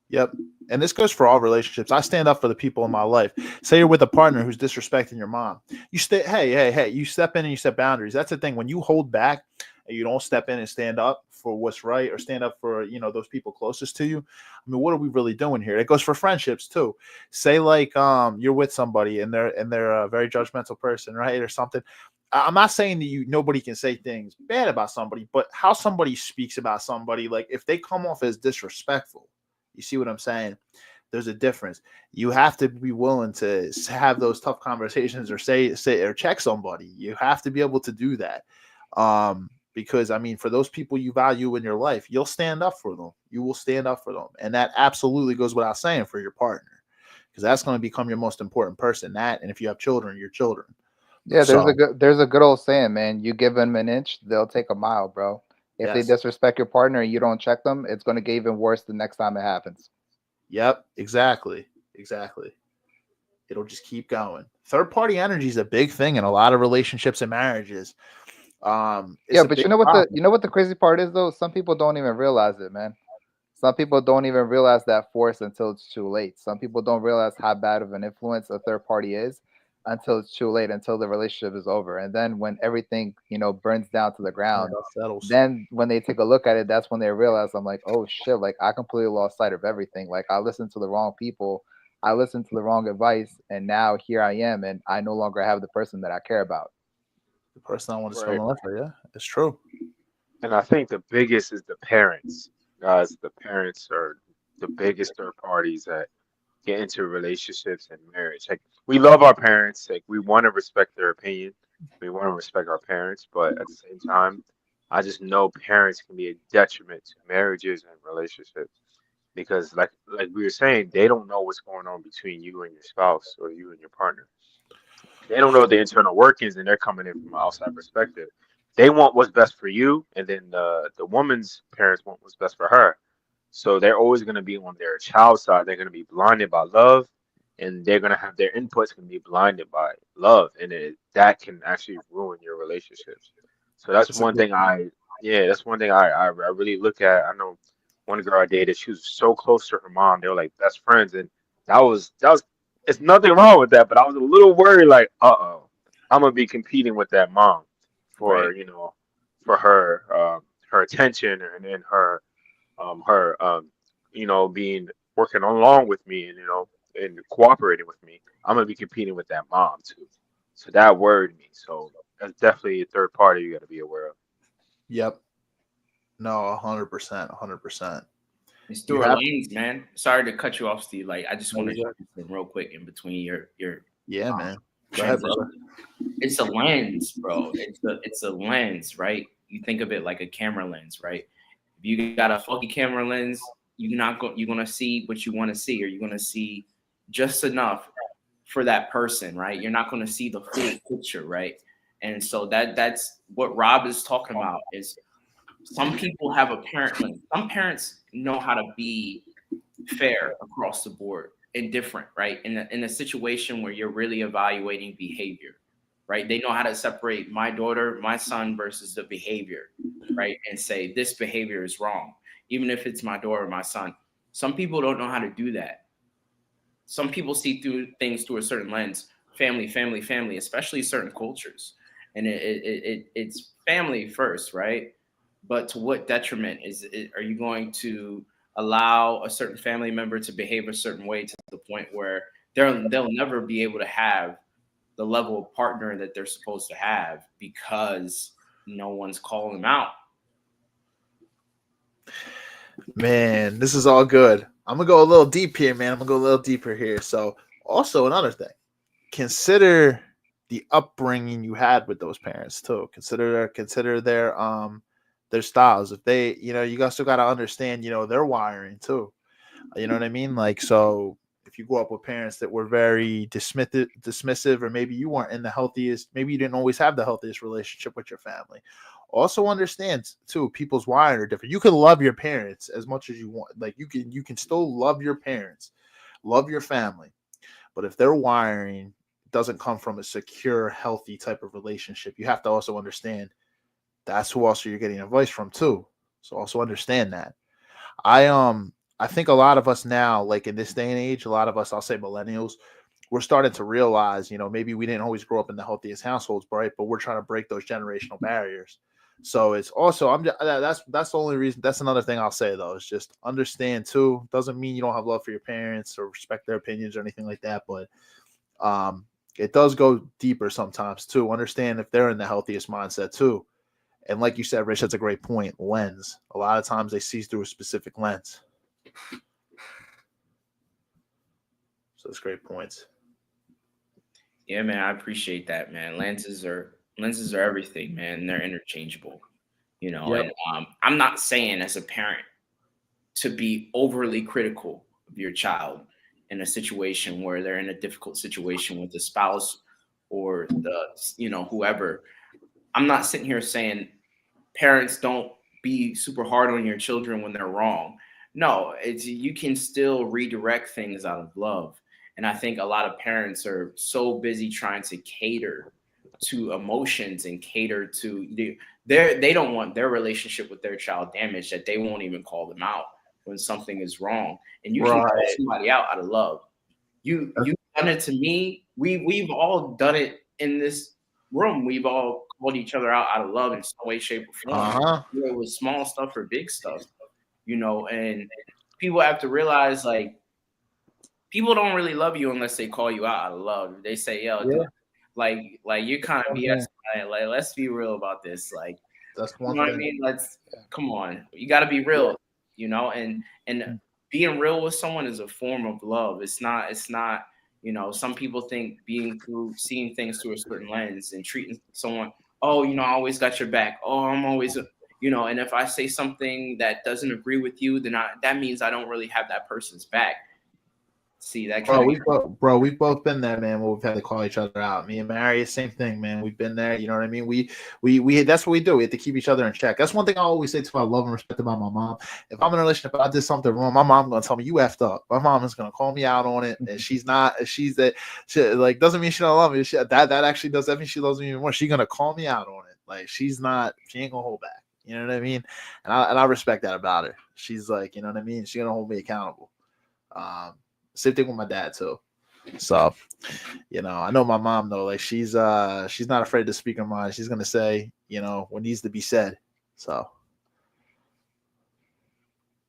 Yep. And this goes for all relationships. I stand up for the people in my life. Say you're with a partner who's disrespecting your mom. Hey, you step in and you set boundaries. That's the thing. When you hold back and you don't step in and stand up for what's right or stand up for, those people closest to you. I mean, what are we really doing here? It goes for friendships too. Say like you're with somebody and they're a very judgmental person, right? Or something. I'm not saying that nobody can say things bad about somebody, but how somebody speaks about somebody, like if they come off as disrespectful, you see what I'm saying? There's a difference. You have to be willing to have those tough conversations or say or check somebody. You have to be able to do that. Because I mean, for those people you value in your life, you'll stand up for them. You will stand up for them. And that absolutely goes without saying for your partner, because that's going to become your most important person. That, and if you have children, your children. Yeah, So, there's a good old saying, man. You give them an inch, they'll take a mile, bro. If they yes. disrespect your partner and you don't check them, it's going to get even worse the next time it happens. Yep, exactly. It'll just keep going. Third party energy is a big thing in a lot of relationships and marriages. It's a but big you know what problem. the crazy part is though? Some people don't even realize it, man. Some people don't even realize that force until it's too late. Some people don't realize how bad of an influence a third party is until it's too late, until the relationship is over. And then when everything, burns down to the Yeah, ground, it settles. then when they take a look at it, that's when they realize, I'm like, oh shit, like I completely lost sight of everything. Like I listened to the wrong people, I listened to the wrong advice, and now here I am, and I no longer have the person that I care about. The person I want to spend Right. my life with. Yeah, it's true. And I think the biggest is the parents. Guys, the parents are the biggest third parties that get into relationships and marriage. Like we love our parents, like we want to respect their opinion. We want to respect our parents, but at the same time, I just know parents can be a detriment to marriages and relationships because like we were saying, they don't know what's going on between you and your spouse or you and your partner. They don't know the internal workings and they're coming in from an outside perspective. They want what's best for you, and then the woman's parents want what's best for her. So they're always going to be on their child side. They're going to be blinded by love, and they're going to have their inputs can be blinded by love, and that can actually ruin your relationships. So that's It's a one good thing point. that's one thing I really look at. I know one girl I dated, she was so close to her mom. They were like best friends, and that was it's nothing wrong with that, but I was a little worried, like, uh-oh, I'm gonna be competing with that mom Right. for, for her attention and her being working along with me and and cooperating with me. I'm gonna be competing with that mom too. So that worried me. So that's definitely a third party you gotta be aware of. Yep. No, 100%, 100%. It's You through a have. lens, man. Sorry to cut you off, Steve. Like, I just No, want you're to good. jump in real quick in between your Yeah, man. Go ahead, brother. transition. It's a lens, bro. It's a lens, right? You think of it like a camera lens, right? If you got a foggy camera lens, you're gonna see what you want to see, or you're gonna see just enough for that person, right? You're not gonna see the full picture, right? And so that's what Rob is talking about is some people have a parent lens. Some parents know how to be fair across the board and different, right? In a situation where you're really evaluating behavior, right? They know how to separate my daughter, my son versus the behavior, right? And say this behavior is wrong, even if it's my daughter or my son. Some people don't know how to do that. Some people see through things through a certain lens, family, family, family, especially certain cultures. And it's family first, right? But to what detriment are you going to allow a certain family member to behave a certain way to the point where they'll never be able to have the level of partner that they're supposed to have because no one's calling them out. Man, this is all good. I'm gonna go a little deep here, man. I'm gonna go a little deeper here. So, also another thing, consider the upbringing you had with those parents too. Consider their styles. If they, you also got to understand, their wiring too. You know what I mean? Like, so if you grew up with parents that were very dismissive, or maybe you weren't in the healthiest, maybe you didn't always have the healthiest relationship with your family. Also understand too, people's wiring are different. You can love your parents as much as you want. Like you can still love your parents, love your family, but if their wiring doesn't come from a secure, healthy type of relationship, you have to also understand that's who also you're getting advice from too. So also understand that. I um I think a lot of us now, like in this day and age, a lot of us, I'll say millennials, we're starting to realize, maybe we didn't always grow up in the healthiest households, right? But we're trying to break those generational barriers. So it's also that's the only reason. That's another thing I'll say though, is just understand too. Doesn't mean you don't have love for your parents or respect their opinions or anything like that, but um, it does go deeper sometimes too. Understand if they're in the healthiest mindset too. And like you said, Rich, that's a great point. Lens. A lot of times they see through a specific lens. So it's great points. Yeah, man, I appreciate that, man. Lenses are everything, man. They're interchangeable, Yep. And I'm not saying as a parent to be overly critical of your child in a situation where they're in a difficult situation with a spouse or whoever. I'm not sitting here saying parents don't be super hard on your children when they're wrong. No, it's you can still redirect things out of love. And I think a lot of parents are so busy trying to cater to emotions and cater to they don't want their relationship with their child damaged, that they won't even call them out when something is wrong. And you can call somebody out of love. You've done it to me. We've all done it in this room. We've all called each other out of love in some way, shape, or form. It was small stuff or big stuff, and people have to realize, like, people don't really love you unless they call you out of love. They say, yo, dude, like you're kind of BS. Like, let's be real about this. Like, that's one you know thing. what I mean? Come on. You got to be real, and being real with someone is a form of love. It's not, some people think seeing things through a certain lens and treating someone, oh, I always got your back. Oh, I'm always, and if I say something that doesn't agree with you, then that means I don't really have that person's back. See that, we've both been there, man. Where we've had to call each other out. Me and Marius, same thing, man. We've been there. You know what I mean? We that's what we do. We have to keep each other in check. That's one thing I always say to my love and respect about my mom. If I'm in a relationship, I did something wrong, my mom's gonna tell me you effed up. My mom is gonna call me out on it, and she's like, doesn't mean she don't love me. That actually does. That means she loves me even more. She's gonna call me out on it. Like, she ain't gonna hold back. You know what I mean? And I respect that about her. She's like, you know what I mean? She's gonna hold me accountable. Same thing with my dad too. So, I know my mom though. Like, she's not afraid to speak her mind. She's gonna say, what needs to be said. So,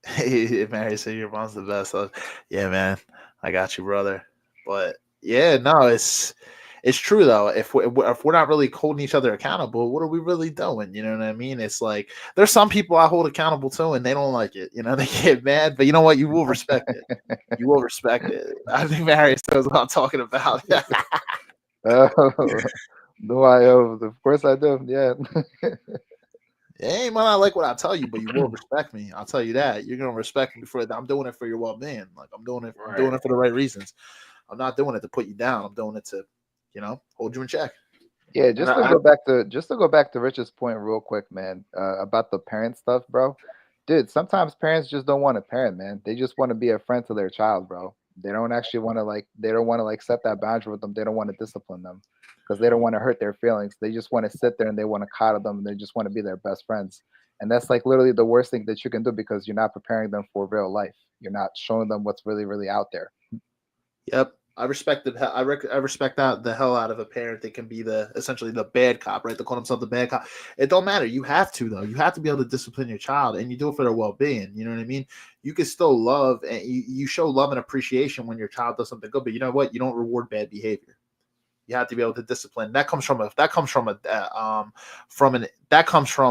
hey, Mary said your mom's the best. So, yeah, man, I got you, brother. But yeah, no, it's true though. If we're not really holding each other accountable, what are we really doing? You know what I mean? It's like, there's some people I hold accountable to, and they don't like it. They get mad, but you know what? You will respect it. You will respect it. I think Marius knows what I'm talking about. Do I? Of course I do. Yeah. Hey, man, I like what I tell you, but you will respect me. I'll tell you that. You're gonna respect me for it. I'm doing it for your well-being. Like, I'm doing it for the right reasons. I'm not doing it to put you down. I'm doing it to, hold you in check. Yeah, just to go back to Rich's point real quick, man, about the parent stuff, bro. Dude, sometimes parents just don't want to parent, man. They just want to be a friend to their child, bro. They don't actually want to they don't want to set that boundary with them. They don't want to discipline them because they don't want to hurt their feelings. They just want to sit there and they want to coddle them, and they just want to be their best friends. And that's literally the worst thing that you can do, because you're not preparing them for real life. You're not showing them what's really, really out there. Yep. I respect the hell out of a parent that can be essentially the bad cop, right? They call themselves the bad cop. It don't matter. You have to, though. You have to be able to discipline your child, and you do it for their well-being. You know what I mean? You can still love, and you show love and appreciation when your child does something good, but you know what? You don't reward bad behavior. You have to be able to discipline. That comes from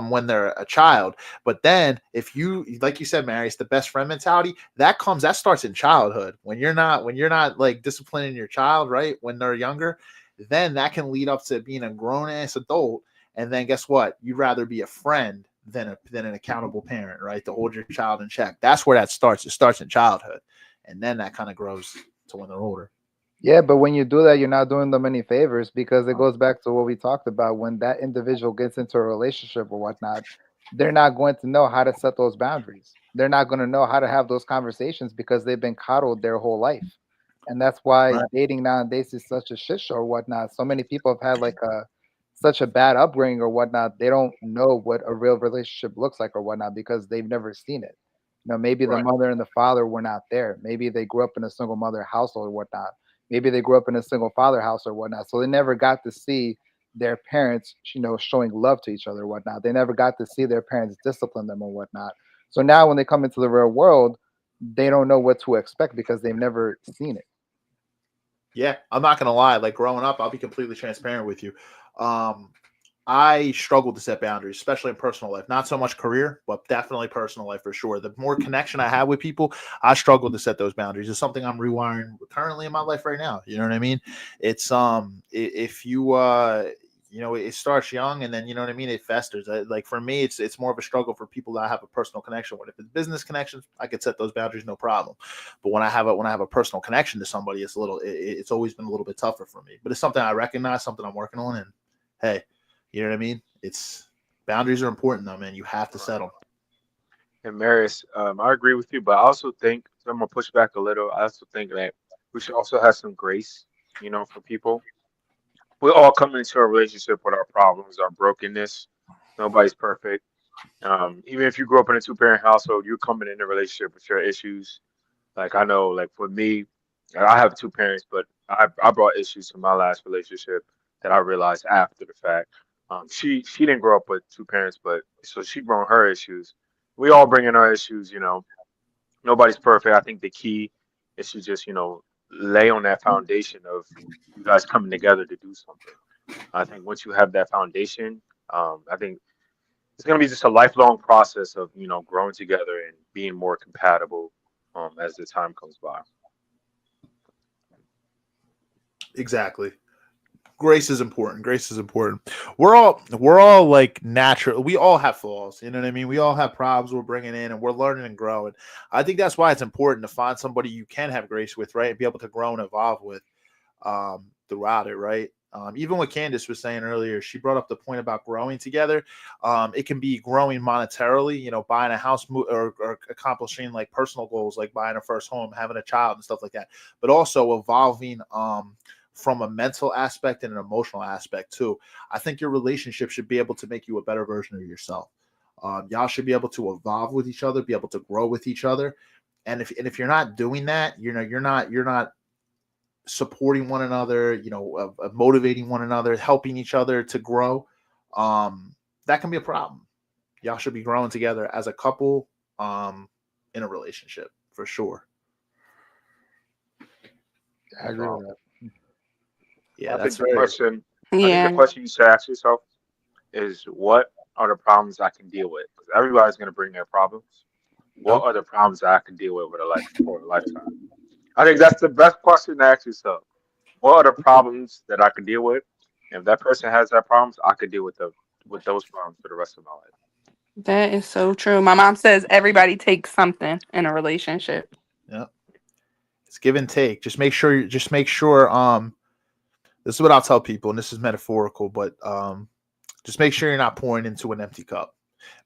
when they're a child. But then, if you, like you said, Marius, the best friend mentality, that starts in childhood. When you're not like disciplining your child, right, when they're younger, then that can lead up to being a grown ass adult. And then guess what? You'd rather be a friend than an accountable parent, right? To hold your child in check. That's where that starts. It starts in childhood, and then that kind of grows to when they're older. Yeah, but when you do that, you're not doing them any favors, because it goes back to what we talked about. When that individual gets into a relationship or whatnot, they're not going to know how to set those boundaries. They're not going to know how to have those conversations because they've been coddled their whole life. And that's why dating nowadays is such a shit show or whatnot. So many people have had such a bad upbringing or whatnot. They don't know what a real relationship looks like or whatnot because they've never seen it. Maybe the mother and the father were not there. Maybe they grew up in a single mother household or whatnot. Maybe they grew up in a single father house or whatnot. So they never got to see their parents, showing love to each other or whatnot. They never got to see their parents discipline them or whatnot. So now when they come into the real world, they don't know what to expect because they've never seen it. Yeah, I'm not going to lie. Like, growing up, I'll be completely transparent with you. I struggled to set boundaries, especially in personal life. Not so much career, but definitely personal life for sure. The more connection I have with people, I struggle to set those boundaries. It's something I'm rewiring currently in my life right now. You know what I mean? It's if you it starts young, and then, you know what I mean, it festers. Like, for me, it's more of a struggle for people that I have a personal connection with. If it's business connections, I could set those boundaries, no problem. But when I have a personal connection to somebody, it's always been a little bit tougher for me. But it's something I recognize, something I'm working on, and hey. You know what I mean? Boundaries are important, though, man. You have to set them. And Marius, I agree with you, but I also think, so I'm gonna push back a little. I also think that we should also have some grace, for people. we all come into a relationship with our problems, our brokenness. Nobody's perfect. Even if you grew up in a two-parent household, you're coming in a relationship with your issues. Like I know, like for me, I have two parents, but I brought issues to my last relationship that I realized after the fact. She didn't grow up with two parents, but so she brought her issues. We all bring in our issues, you know. Nobody's perfect. I think the key is to just, lay on that foundation of you guys coming together to do something. I think once you have that foundation, I think it's going to be just a lifelong process of, growing together and being more compatible as the time comes by. Exactly. Grace is important. Grace is important. We're all like natural. We all have flaws. You know what I mean? We all have problems we're bringing in, and we're learning and growing. I think that's why it's important to find somebody you can have grace with, right, and be able to grow and evolve with throughout it, right? Even what Kandyce was saying earlier, she brought up the point about growing together. It can be growing monetarily, buying a house or accomplishing like personal goals, like buying a first home, having a child, and stuff like that. But also evolving from a mental aspect and an emotional aspect too. I think your relationship should be able to make you a better version of yourself. Y'all should be able to evolve with each other, be able to grow with each other. And if you're not doing that, you're not supporting one another, motivating one another, helping each other to grow. That can be a problem. Y'all should be growing together as a couple, in a relationship for sure. I agree with that. Yeah, I that's think the very. question, I think the Yeah, question you should ask yourself is, what are the problems I can deal with? Because everybody's going to bring their problems. What Yep. are the problems that I can deal with a life for a lifetime? I think that's the best question to ask yourself. What are the problems that I can deal with? And if that person has that problems, I could deal with those problems for the rest of my life. that is so true. My mom says everybody takes something in a relationship. Yep. It's give and take. Just make sure. This is what I'll tell people, and this is metaphorical, but just make sure you're not pouring into an empty cup.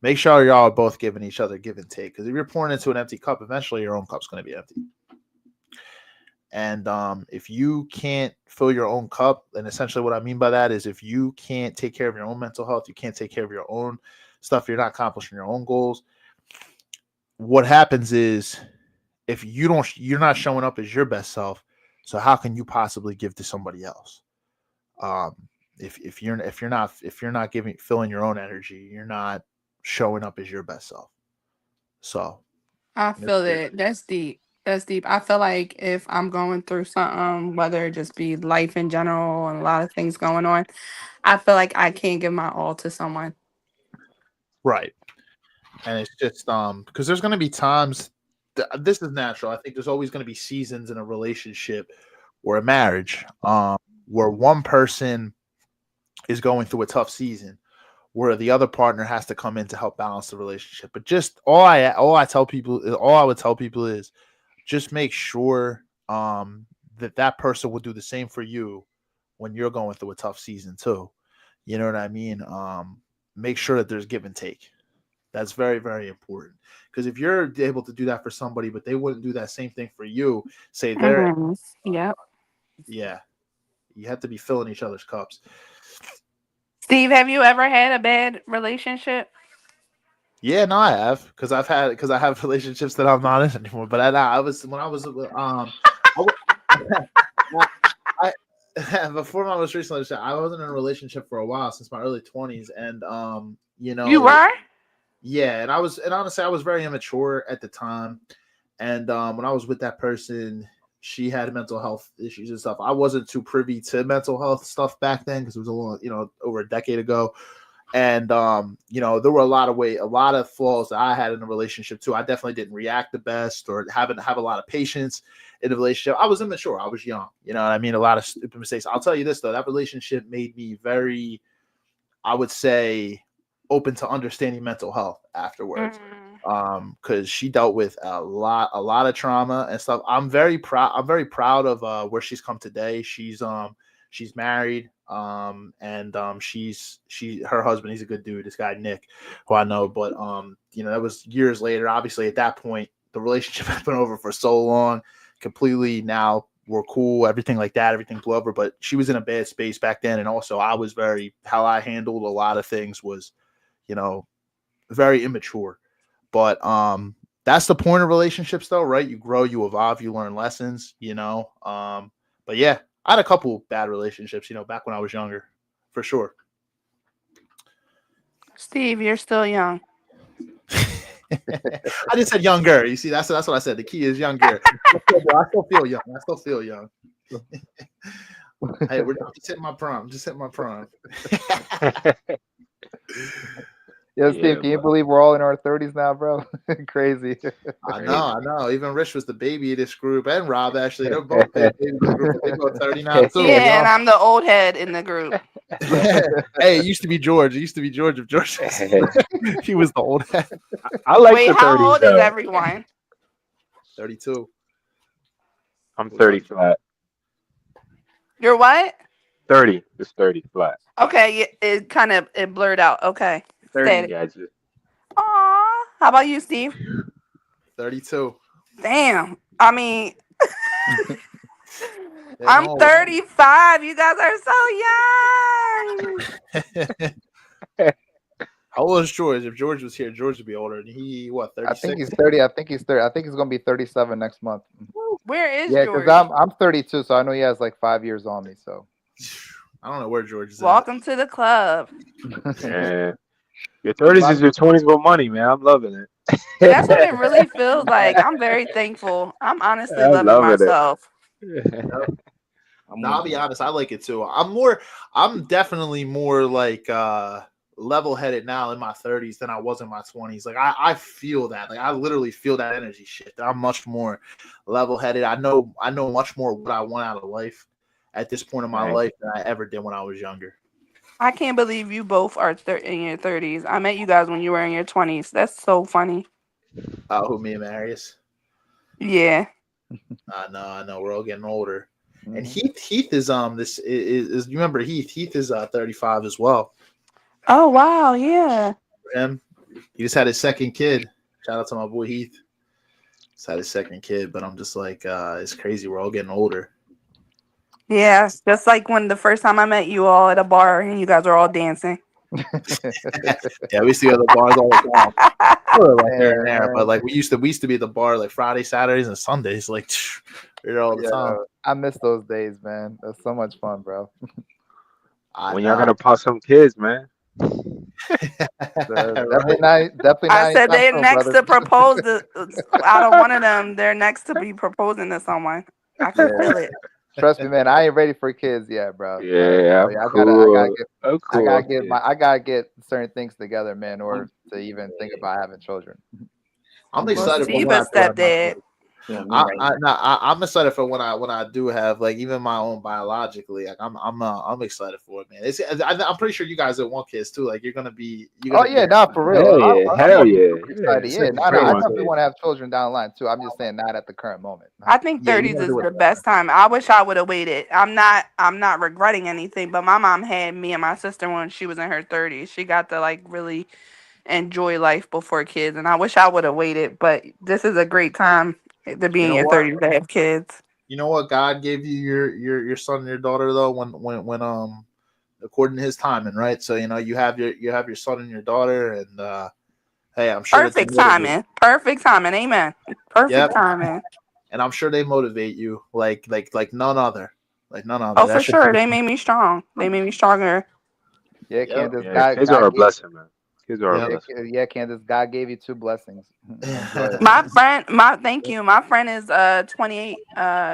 Make sure y'all are both giving each other give and take. Because if you're pouring into an empty cup, eventually your own cup's going to be empty. And if you can't fill your own cup, and essentially what I mean by that is if you can't take care of your own mental health, you can't take care of your own stuff, you're not accomplishing your own goals. What happens is if you're not showing up as your best self. So how can you possibly give to somebody else? Um, if you're not giving filling your own energy, you're not showing up as your best self. So I that's feel it. it. That's deep. That's deep. I feel like if I'm going through something, whether it just be life in general and a lot of things going on, I feel like I can't give my all to someone. Right. And it's just because there's going to be times this is natural. I think there's always going to be seasons in a relationship or a marriage where one person is going through a tough season where the other partner has to come in to help balance the relationship. But just all I would tell people is just make sure that person will do the same for you when you're going through a tough season too. You know what I mean? Make sure that there's give and take. That's very, very important. Because if you're able to do that for somebody, but they wouldn't do that same thing for you, say they're Hmm. Yep. yeah, you have to be filling each other's cups. Steve, have you ever had a bad relationship? Yeah, no, I have because I have relationships that I'm not in anymore. But I was when I was I, wa- I before my most recent relationship, I wasn't in a relationship for a while since my early 20s, and You were? yeah, and honestly, I was very immature at the time, and when I was with that person, she had mental health issues and stuff. I wasn't too privy to mental health stuff back then because it was a long, over a decade ago. And there were a lot of flaws that I had in the relationship too. I definitely didn't react the best or haven't have a lot of patience in the relationship. I was immature. I was young. You know what I mean? A lot of stupid mistakes. I'll tell you this though, that relationship made me very, I would say, open to understanding mental health afterwards. Mm. Because she dealt with a lot of trauma and stuff. I'm very proud of where she's come today. She's married. And her husband, he's a good dude, this guy Nick, who I know. But that was years later. Obviously, at that point, the relationship had been over for so long, completely now were cool, everything like that, everything blew over. But she was in a bad space back then, and also I was how I handled a lot of things was, very immature. But that's the point of relationships, though, right? You grow, you evolve, you learn lessons, But yeah, I had a couple bad relationships, back when I was younger, for sure. Steve, you're still young. I just said younger. You see, that's what I said. The key is younger. I still feel young. Hey, I'm just hitting my prime. Yo, Steve, can you believe we're all in our 30s now, bro? Crazy. I know. Even Rich was the baby of this group, and Rob actually. They're both baby of the group. They go 30 now too. Yeah, and I'm the old head in the group. Hey, it used to be George. If George, he was the old head. I like Wait, the 30s. how old is everyone? 32. I'm 30 flat. You're what? 30. It's 30 flat. Okay, it blurred out. Okay. 30 gadget. Aw. How about you, Steve? 32. Damn. I mean, I'm 35. You guys are so young. How old is George? If George was here, George would be older. And he, 36? I think he's 30. I think he's 30. I think he's going to be 37 next month. Where is George? George? Yeah, because I'm 32, so I know he has like 5 years on me. So I don't know where George is. Welcome to the club. Yeah. Your 30s is your 20s with money, man. I'm loving it. That's what it really feels like. I'm very thankful. I'm honestly loving myself. I'll be honest. I like it too. I'm definitely more like level-headed now in my 30s than I was in my 20s. Like I feel that. Like I literally feel that energy shift. I'm much more level-headed. I know much more what I want out of life at this point in my life than I ever did when I was younger. I can't believe you both are in your 30s. I met you guys when you were in your 20s. That's so funny. Who, me and Marius? Yeah. I know. We're all getting older. Mm-hmm. And Heath is you remember Heath? Heath is 35 as well. Oh wow, yeah. He just had his second kid. Shout out to my boy Heath. Just had his second kid, but I'm just like, it's crazy. We're all getting older. Yeah, just like when the first time I met you all at a bar and you guys were all dancing. Yeah, we used to go to the bars all the time. Like here and there, but like we used to be at the bar like Friday, Saturdays, and Sundays. Like we're all the time. I miss those days, man. That's so much fun, bro. When y'all gonna pop some kids, man? Definitely not. I said they're next to propose. Out of one of them, they're next to be proposing to someone. I can feel it. Trust me, man. I ain't ready for kids yet, bro. Yeah, I gotta get certain things together, man, in order to even think about having children. I'm excited for my stepdad. I'm excited for when I do have like even my own biologically. Like I'm excited for it, man. I'm pretty sure you guys that want kids too. Like you're gonna be. Not for real. Hell yeah. I definitely want to have children down the line too. I'm just saying not at the current moment. I think 30s is the best time. I wish I would have waited. I'm not regretting anything, but my mom had me and my sister when she was in her 30s. She got to like really enjoy life before kids, and I wish I would have waited. But this is a great time to be in your 30s to have kids. You know what? God gave you your son and your daughter though when according to His timing, right? So you have your son and your daughter, and hey, I'm sure perfect timing. Amen. Perfect timing. And I'm sure they motivate you like none other. Oh, for sure. They made me strong. They made me stronger. Yeah, Kandyce. Kids are a blessing, man. Kandyce, God gave you 2 blessings. My friend is 28.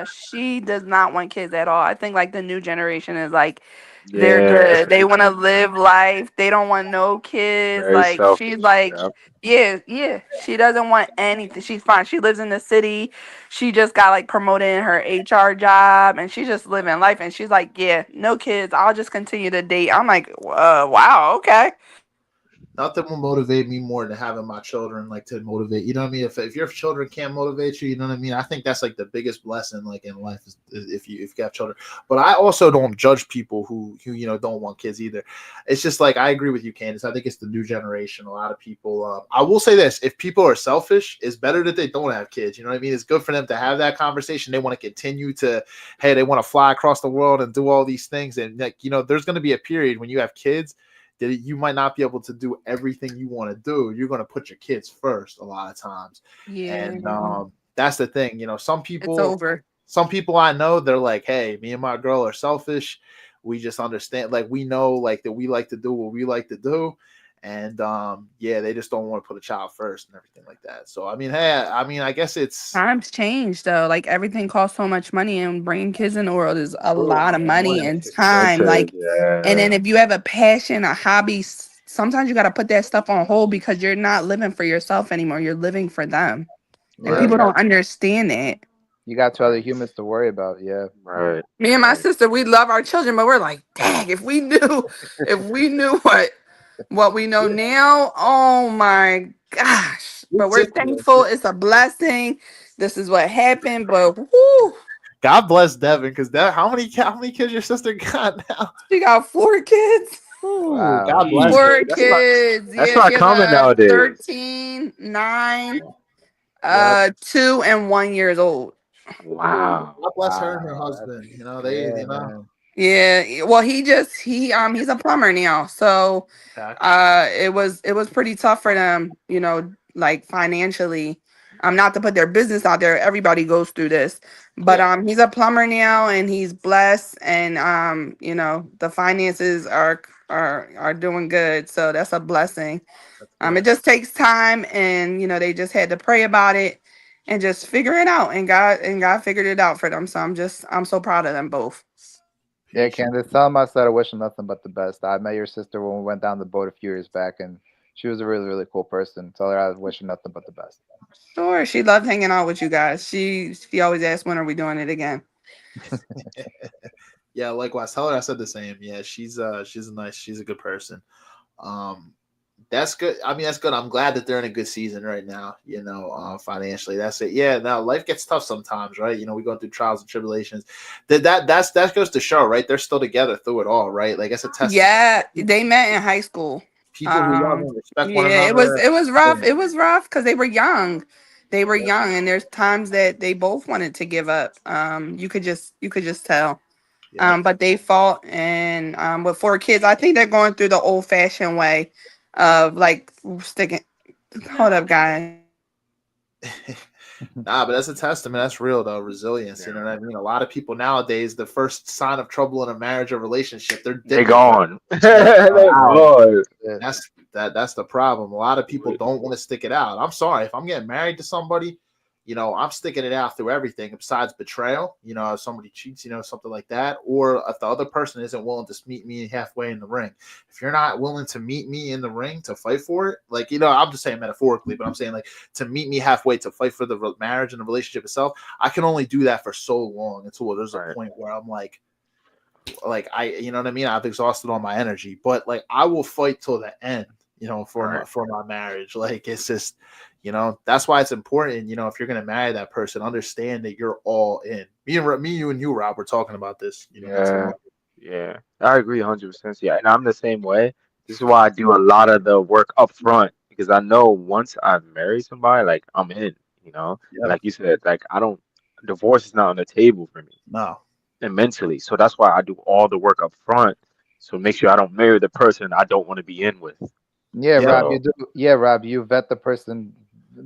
She does not want kids at all. I think like the new generation is like they're good. They want to live life. They don't want no kids. Very like selfish. She's like, yeah. She doesn't want anything. She's fine. She lives in the city. She just got like promoted in her HR job, and she's just living life. And she's like, yeah, no kids. I'll just continue to date. I'm like, wow, okay. Nothing will motivate me more than having my children like to motivate. You know what I mean? If your children can't motivate you, you know what I mean? I think that's like the biggest blessing like in life is if you have children. But I also don't judge people who don't want kids either. It's just like I agree with you, Kandyce. I think it's the new generation. A lot of people. I will say this: if people are selfish, it's better that they don't have kids. You know what I mean? It's good for them to have that conversation. They want to continue to, hey, they want to fly across the world and do all these things, and like there's going to be a period when you have kids that you might not be able to do everything you want to do. You're going to put your kids first a lot of times. Yeah. And that's the thing. Some It's people over. I know, they're like, hey, me and my girl are selfish. We just understand, like, we know like that we like to do what we like to do. And they just don't want to put a child first and everything like that. So I mean, hey, I guess it's Times change though. Like everything costs so much money, and bringing kids in the world is a lot of money and time. Expensive, Like, and then yeah. if you have a passion, a hobby, sometimes you got to put that stuff on hold because you're not living for yourself anymore. You're living for them, and Yeah, Right, people don't understand it. you got two other humans to worry about. Yeah. right, Me and my right. sister, we love our children, but we're like, dang, if we knew what we know now, oh my gosh. But we're ridiculous. thankful. It's a blessing. This is what happened, but whoo, God bless Devin, because how many kids your sister got now? she got 4 kids. Ooh, Wow. God bless Jeez, her. Four that's not kids. that's Yeah, not she has common a nowadays. 13, 9, Yep. 2 and 1 years old. Wow. God bless her and her Wow. husband. Yeah, man. Yeah. Well, he's a plumber now. So Okay. it was pretty tough for them, like financially. Not to put their business out there. Everybody goes through this. But Yeah. he's a plumber now and he's blessed and the finances are doing good. So that's a blessing. That's It good. just takes time and they just had to pray about it and just figure it out and God figured it out for them. So I'm so proud of them both. Yeah, Patient. Candace, tell them I said I wish them nothing but the best. I met your sister when we went down the boat a few years back, and she was a really, really cool person. Tell her I wish her nothing but the best. Sure, she loved hanging out with you guys. She always asks when are we doing it again. Yeah, likewise. Tell her I said the same. Yeah, she's a good person. Um, that's good. I mean, that's good. I'm glad that they're in a good season right now. Financially, that's it. Yeah. Now life gets tough sometimes, right? We go through trials and tribulations. That goes to show, right? They're still together through it all, right? Like it's a testament. Yeah, they met in high school. People who love and respect one Yeah, another. it was rough. Yeah. It was rough because they were young. They were young, and there's times that they both wanted to give up. You could just tell. Yeah. But they fought, and with 4 kids, I think they're going through the old fashioned way of like sticking. Hold up, guys. Nah, but that's a testament. That's real though. Resilience. You know what I mean? A lot of people nowadays, the first sign of trouble in a marriage or relationship, they're They dipping. gone. They're They're out. gone. Yeah. That's the problem. A lot of people don't want to stick it out. I'm sorry if I'm getting married to somebody, I'm sticking it out through everything besides betrayal. If somebody cheats, something like that, or if the other person isn't willing to meet me halfway in the ring. If you're not willing to meet me in the ring to fight for it, like I'm just saying metaphorically, but I'm saying like to meet me halfway to fight for the marriage and the relationship itself. I can only do that for so long until there's a point where I'm like you know what I mean? I've exhausted all my energy, but like I will fight till the end, for my marriage. Like it's just, that's why it's important. If you're gonna marry that person, understand that you're all in. You and you, Rob, were talking about this. Yeah, yeah. I agree 100%. Yeah, and I'm the same way. This is why I do a lot of the work up front because I know once I marry somebody, like I'm in, Yeah. Like you said, like I don't, divorce is not on the table for me. No. And mentally. So that's why I do all the work up front. So make sure I don't marry the person I don't want to be in with. Yeah, Yeah. Rob, So you do. Yeah, Rob, you vet the person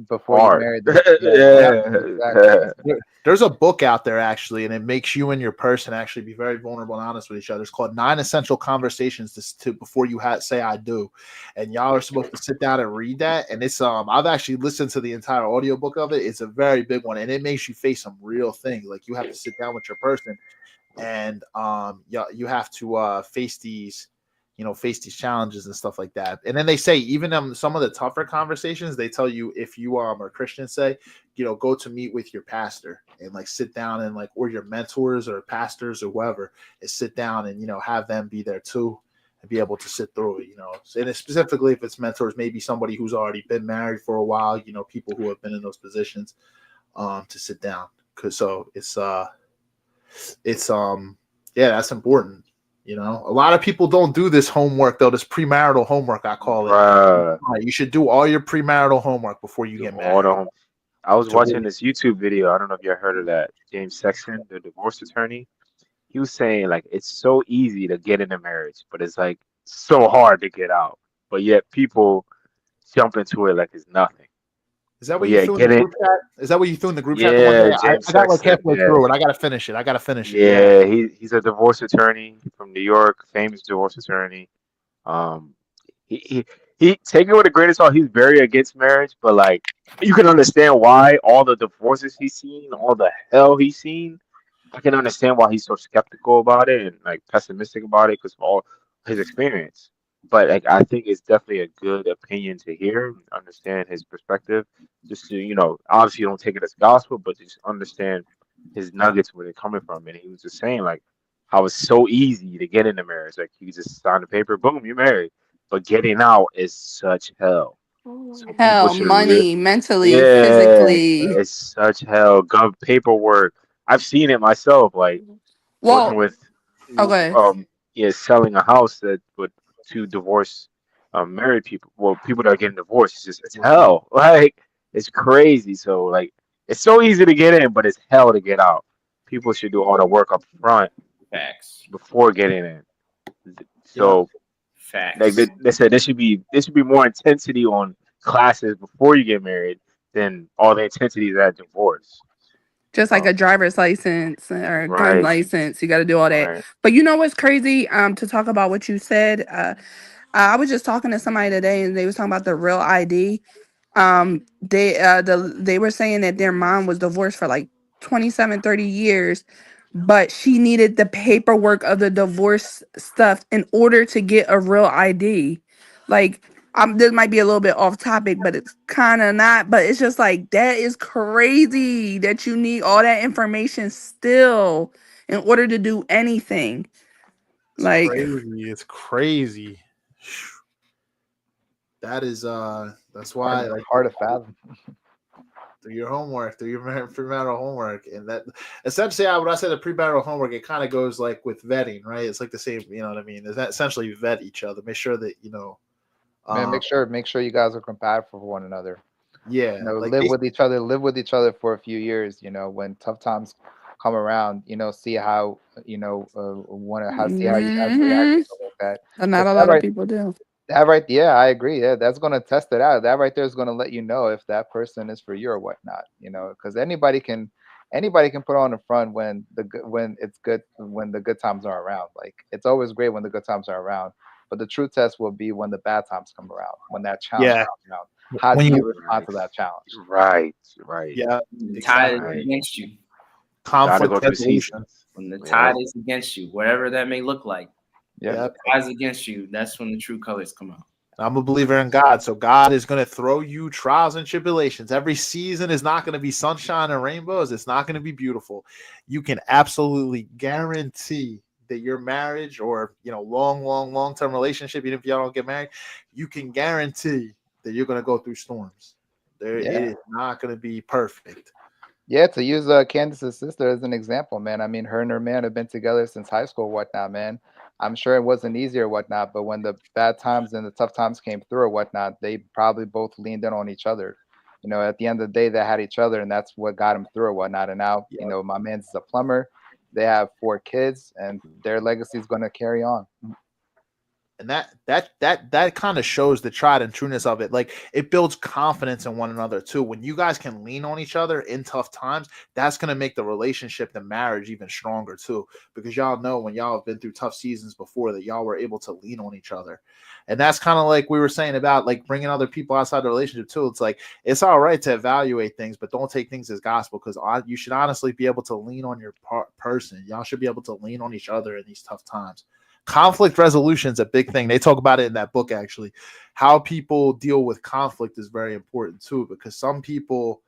before you hard. marry them. Yeah, exactly. There's a book out there actually, and it makes you and your person actually be very vulnerable and honest with each other. It's called 9 Essential Conversations to before you say I do, and y'all are supposed to sit down and read that. And it's I've actually listened to the entire audiobook of it. It's a very big one, and it makes you face some real things. Like you have to sit down with your person, and you have to face these challenges and stuff like that. And then they say even some of the tougher conversations, they tell you if you are Christians, say go to meet with your pastor and like sit down and like or your mentors or pastors or whoever, and sit down and have them be there too. and be able to sit through it, and it's specifically if it's mentors, maybe somebody who's already been married for a while, people who have been in those positions, to sit down. Yeah, that's important. A lot of people don't do this homework though, this premarital homework, I call it. Bruh. You should do all your premarital homework before you get married. I was watching this YouTube video. I don't know if you heard of that. James Sexton, the divorce attorney. He was saying like it's so easy to get in a marriage, but it's like so hard to get out. But yet people jump into it like it's nothing. Is that what you threw in the group chat? Is that what you threw in the group chat? Yeah, I got like halfway through it. I gotta finish it. Yeah, he's a divorce attorney from New York, famous divorce attorney. He take it with a grain of salt. He's very against marriage, but like you can understand why all the divorces he's seen, all the hell he's seen. I can understand why he's so skeptical about it and like pessimistic about it because of all his experience. But like I think it's definitely a good opinion to hear, understand his perspective. Just to obviously you don't take it as gospel, but just understand his nuggets where they're coming from. And he was just saying like how it's so easy to get into marriage. Like you just sign the paper, boom, you're married. But getting out is such hell. So people Hell, should money, mentally, yeah, physically. it's such hell. Gov paperwork. I've seen it myself, like working Well, with okay. selling a house that with two divorced married people. Well, people that are getting divorced. It's hell. Like it's crazy. So like it's so easy to get in, but it's hell to get out. People should do all the work up front Facts. before getting in. So Facts. like they said, there should be more intensity on classes before you get married than all the intensity at divorce. Just like a driver's license or a gun Right. license, you got to do all that. Right. But you know what's crazy? To talk about what you said, I was just talking to somebody today, and they was talking about the real ID. They were saying that their mom was divorced for like 27, 30 years, but she needed the paperwork of the divorce stuff in order to get a real ID. Like, this might be a little bit off topic, but it's kind of not. But it's just like that is crazy that you need all that information still in order to do anything. It's crazy. That is that's why like hard to fathom. Do your homework, do your premarital homework, and that essentially when I say the premarital homework, it kind of goes like with vetting, right? It's like the same, you know what I mean? Is that essentially vet each other, make sure that Man, make sure you guys are compatible for one another. Yeah, live with each other for a few years. When tough times come around, see how how you guys react like that. And not a lot of people do. That right, yeah, I agree. Yeah, that's gonna test it out. That right there is gonna let you know if that person is for you or whatnot. Because anybody can put on the front when it's good, when the good times are around. Like it's always great when the good times are around, but the true test will be when the bad times come around, when that challenge comes around. How do you respond to that challenge? Right. Yeah, the tide is against you. Conflict resolution. When the tide is against you, whatever that may look like. Yeah, the tide is against you. That's when the true colors come out. I'm a believer in God, so God is going to throw you trials and tribulations. Every season is not going to be sunshine and rainbows. It's not going to be beautiful. You can absolutely guarantee that your marriage or long-term relationship, even if y'all don't get married, you can guarantee that you're going to go through storms. It is not going to be perfect. Yeah, to use Kandyce's sister as an example, man. I mean, her and her man have been together since high school, whatnot, man. I'm sure it wasn't easy or whatnot, but when the bad times and the tough times came through or whatnot, they probably both leaned in on each other. At the end of the day, they had each other, and that's what got them through or whatnot. And now, my man's a plumber. They have 4 kids, and their legacy is going to carry on. And that kind of shows the tried and trueness of it. Like it builds confidence in one another too. When you guys can lean on each other in tough times, that's going to make the relationship, the marriage even stronger too. Because y'all know when y'all have been through tough seasons before that y'all were able to lean on each other. And that's kind of like we were saying about like bringing other people outside the relationship too. It's like, it's all right to evaluate things, but don't take things as gospel because you should honestly be able to lean on your person. Y'all should be able to lean on each other in these tough times. Conflict resolution is a big thing. They talk about it in that book, actually. How people deal with conflict is very important too, because some people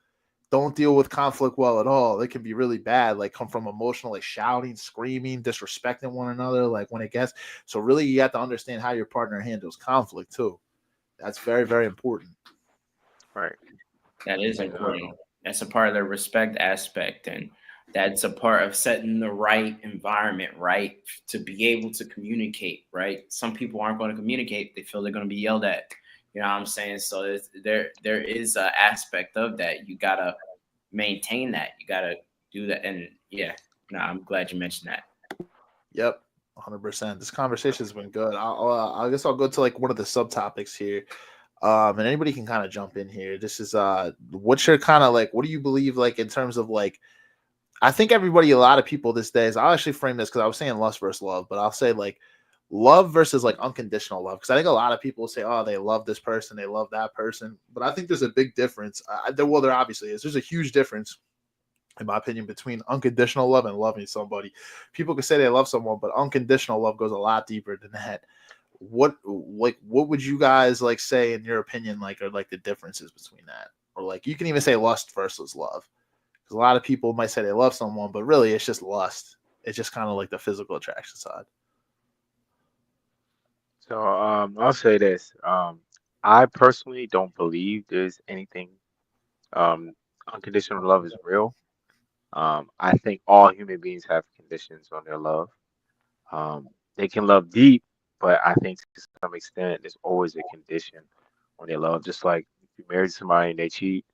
don't deal with conflict well at all. It can be really bad, like come from emotional, like shouting, screaming, disrespecting one another, like when it gets. So really you have to understand how your partner handles conflict too. That's very, very important. Right. That is important. That's a part of the respect aspect, and that's a part of setting the right environment, right, to be able to communicate, right? Some people aren't going to communicate; they feel they're going to be yelled at. You know what I'm saying? So there is an aspect of that. You gotta maintain that. You gotta do that, and yeah, no, I'm glad you mentioned that. Yep, 100%. This conversation has been good. I guess I'll go to like one of the subtopics here. And anybody can kind of jump in here. This is what's your kind of like, what do you believe like in terms of like, I think everybody, a lot of people these days, I'll actually frame this because I was saying lust versus love, but I'll say like love versus like unconditional love. Because I think a lot of people say, oh, they love this person, they love that person. But I think there's a big difference. There obviously is. There's a huge difference, in my opinion, between unconditional love and loving somebody. People can say they love someone, but unconditional love goes a lot deeper than that. What would you guys like say in your opinion, like, are like the differences between that? Or like you can even say lust versus love, because a lot of people might say they love someone, but really it's just lust. It's just kind of like the physical attraction side. So I'll say this. I personally don't believe there's anything um unconditional love is real. I think all human beings have conditions on their love. They can love deep, but I think to some extent there's always a condition on their love. Just like if you marry somebody and they cheat,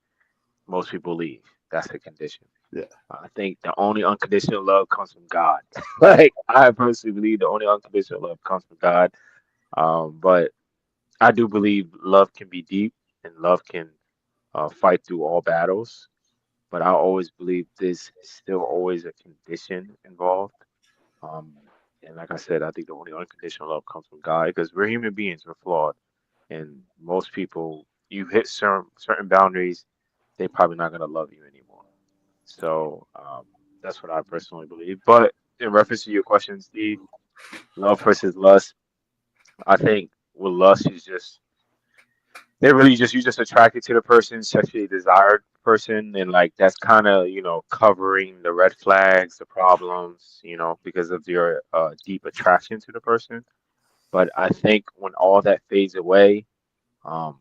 most people leave. That's a condition. Yeah. I think the only unconditional love comes from God. Like I personally believe the only unconditional love comes from God. But I do believe love can be deep and love can fight through all battles. But I always believe there's still always a condition involved. Um, and like I said, I think the only unconditional love comes from God because we're human beings, we're flawed, and most people, you hit certain boundaries, they're probably not gonna love you anymore. So that's what I personally believe. But in reference to your question, Steve, love versus lust, I think with lust is just they really just you just attracted to the person, sexually desired person, and like that's kind of covering the red flags, the problems, because of your deep attraction to the person. But I think when all that fades away, um,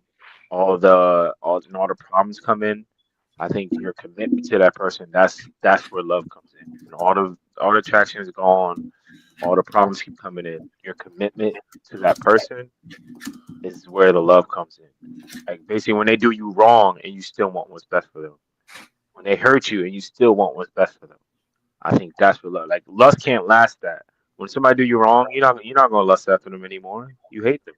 all the problems come in. I think your commitment to that person, that's where love comes in. And all the attraction is gone, all the problems keep coming in. Your commitment to that person is where the love comes in. Like basically when they do you wrong and you still want what's best for them. When they hurt you and you still want what's best for them. I think that's what love. Like lust can't last that. When somebody do you wrong, you're not gonna lust after them anymore. You hate them.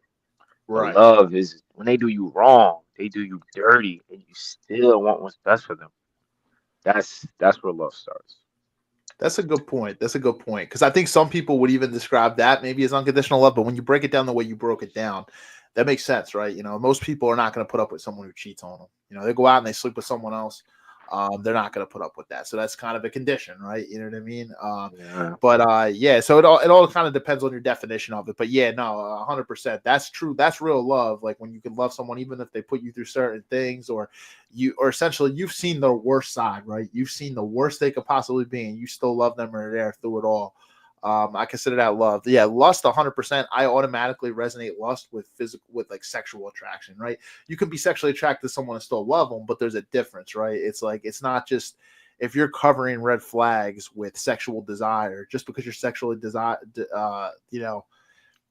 But Right. love is when they do you wrong, they do you dirty, and you still want what's best for them. That's where love starts. That's a good point. That's a good point. Because I think some people would even describe that maybe as unconditional love, but when you break it down the way you broke it down, that makes sense, right? Most people are not going to put up with someone who cheats on them. They go out and they sleep with someone else. They're not going to put up with that. So that's kind of a condition, right? You know what I mean? Yeah. But yeah, so it all kind of depends on your definition of it. But yeah, no, 100%. That's true. That's real love. Like when you can love someone even if they put you through certain things, or essentially you've seen their worst side, right? You've seen the worst they could possibly be, and you still love them or are there through it all. I consider that love. Yeah, lust 100%. I automatically resonate lust with like sexual attraction, right? You can be sexually attracted to someone and still love them, but there's a difference, right? It's like it's not just if you're covering red flags with sexual desire just because you're sexually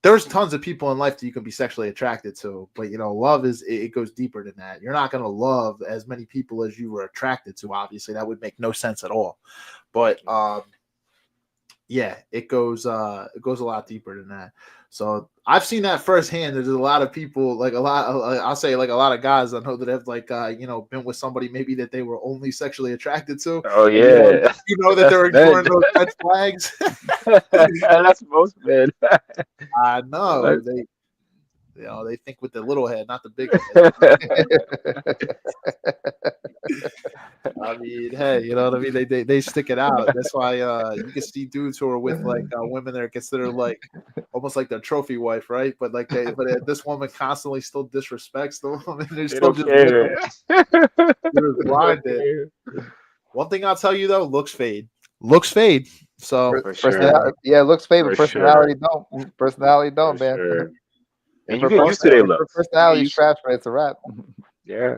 there's tons of people in life that you can be sexually attracted to, but love it goes deeper than that. You're not going to love as many people as you were attracted to. Obviously, that would make no sense at all. But yeah, it goes a lot deeper than that. So I've seen that firsthand. There's a lot of people, like I'll say like a lot of guys I know that have like been with somebody maybe that they were only sexually attracted to. Oh And, yeah. that they're ignoring those red flags. That's most men. I know Like- they think with the little head, not the big I mean, hey, you know what I mean? They stick it out. That's why you can see dudes who are with like women that are considered like almost like their trophy wife, right? But like this woman constantly still disrespects the woman. They're They still don't just with care. them. They're They don't blinded. care. One thing I'll tell you though, looks fade. Looks fade. So For Personality, sure. yeah, looks favored. For Personality sure. don't. Personality For don't, man. sure. If And you her get used to their if her looks. You get personality used to straps, man, it's a wrap. Yeah.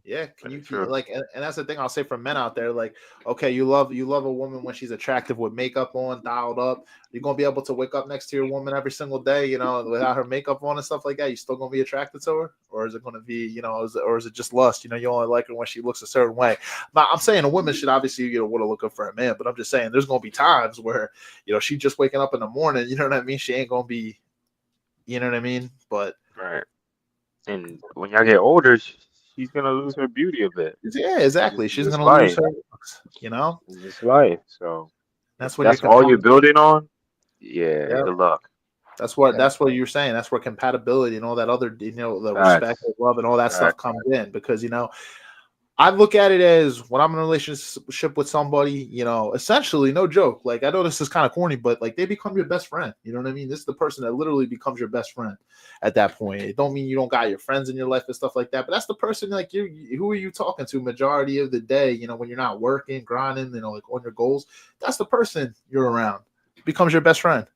yeah, can Very you true. like and that's the thing I'll say for men out there, like, okay, you love a woman when she's attractive with makeup on, dialed up. You're gonna be able to wake up next to your woman every single day, you know, without her makeup on and stuff like that. You still gonna be attracted to her, or is it gonna be, you know, or is it just lust? You know, you only like her when she looks a certain way. Now, I'm saying a woman should obviously, you know, want to look up for a man, but I'm just saying there's gonna be times where, you know, she just waking up in the morning, you know what I mean? She ain't gonna be, you know what I mean? But Right. And when y'all get older, she's gonna lose her beauty a bit. yeah, exactly. It's She's just gonna lose life. her looks, you know. It's just life. So if That's when you're that's all you're compatible. building on, yeah, Yeah. good luck. Yeah, That's what you're saying. That's where compatibility and all that other, you know, the respect, Facts. the love, and all that stuff Facts. comes in. Because, you know, I look at it as when I'm in a relationship with somebody, you know, essentially, no joke. Like, I know this is kind of corny, but like they become your best friend. You know what I mean? This is the person that literally becomes your best friend at that point. It don't mean you don't got your friends in your life and stuff like that, but that's the person like who are you talking to majority of the day, you know, when you're not working, grinding, you know, like on your goals. That's the person you're around. Becomes your best friend.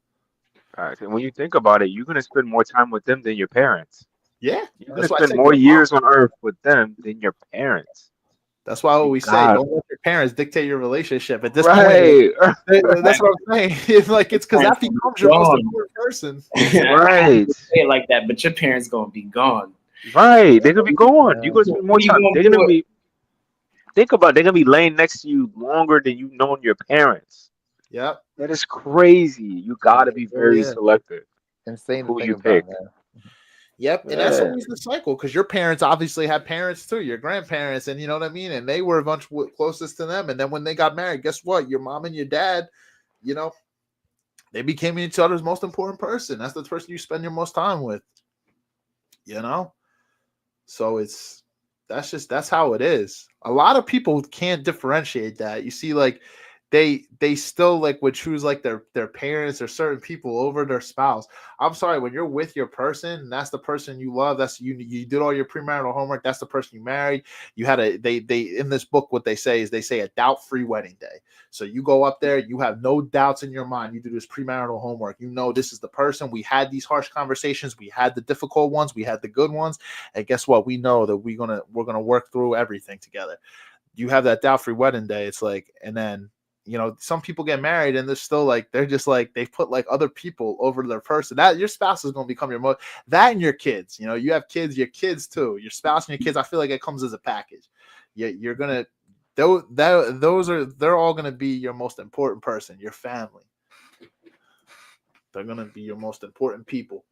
Facts. And when you think about it, you're gonna spend more time with them than your parents. Yeah. You're gonna That's why I spend say more your mom. years on earth with them than your parents. That's why I You always say, got don't let your parents dictate your relationship. At this point, right. that's what I'm saying. It's like it's because that Parents gonna becomes be your most gone. important person. I hate Right. to say it like that, but your parents gonna be gone. Right. They're gonna be gone. You're gonna spend more What you time. gonna They're do? gonna be think about it, they're gonna be laying next to you longer than you've known your parents. Yep, That is crazy. You gotta be it really very is. selective of insane to who think you about, pick. man. Yep, and that's Yeah. always the cycle because your parents obviously had parents too, your grandparents, and you know what I mean. And they were a bunch closest to them. And then when they got married, guess what? Your mom and your dad, you know, they became each other's most important person. That's the person you spend your most time with. You know, so that's how it is. A lot of people can't differentiate that. You see, like they still like would choose like their parents or certain people over their spouse. I'm sorry, when you're with your person, that's the person you love. That's you did all your premarital homework. That's the person you married. You had a they in this book what they say is they say a doubt-free wedding day. So you go up there, you have no doubts in your mind. You do this premarital homework. You know this is the person. We had these harsh conversations. We had the difficult ones. We had the good ones. And guess what? We know that we're gonna work through everything together. You have that doubt-free wedding day. It's like, and then you know, some people get married and they're still like they're just like they put like other people over their person. That your spouse is gonna become your most that and your kids. You know, you have kids, your kids too, your spouse and your kids. I feel like it comes as a package. You're gonna they're all gonna be your most important person, your family. They're gonna be your most important people.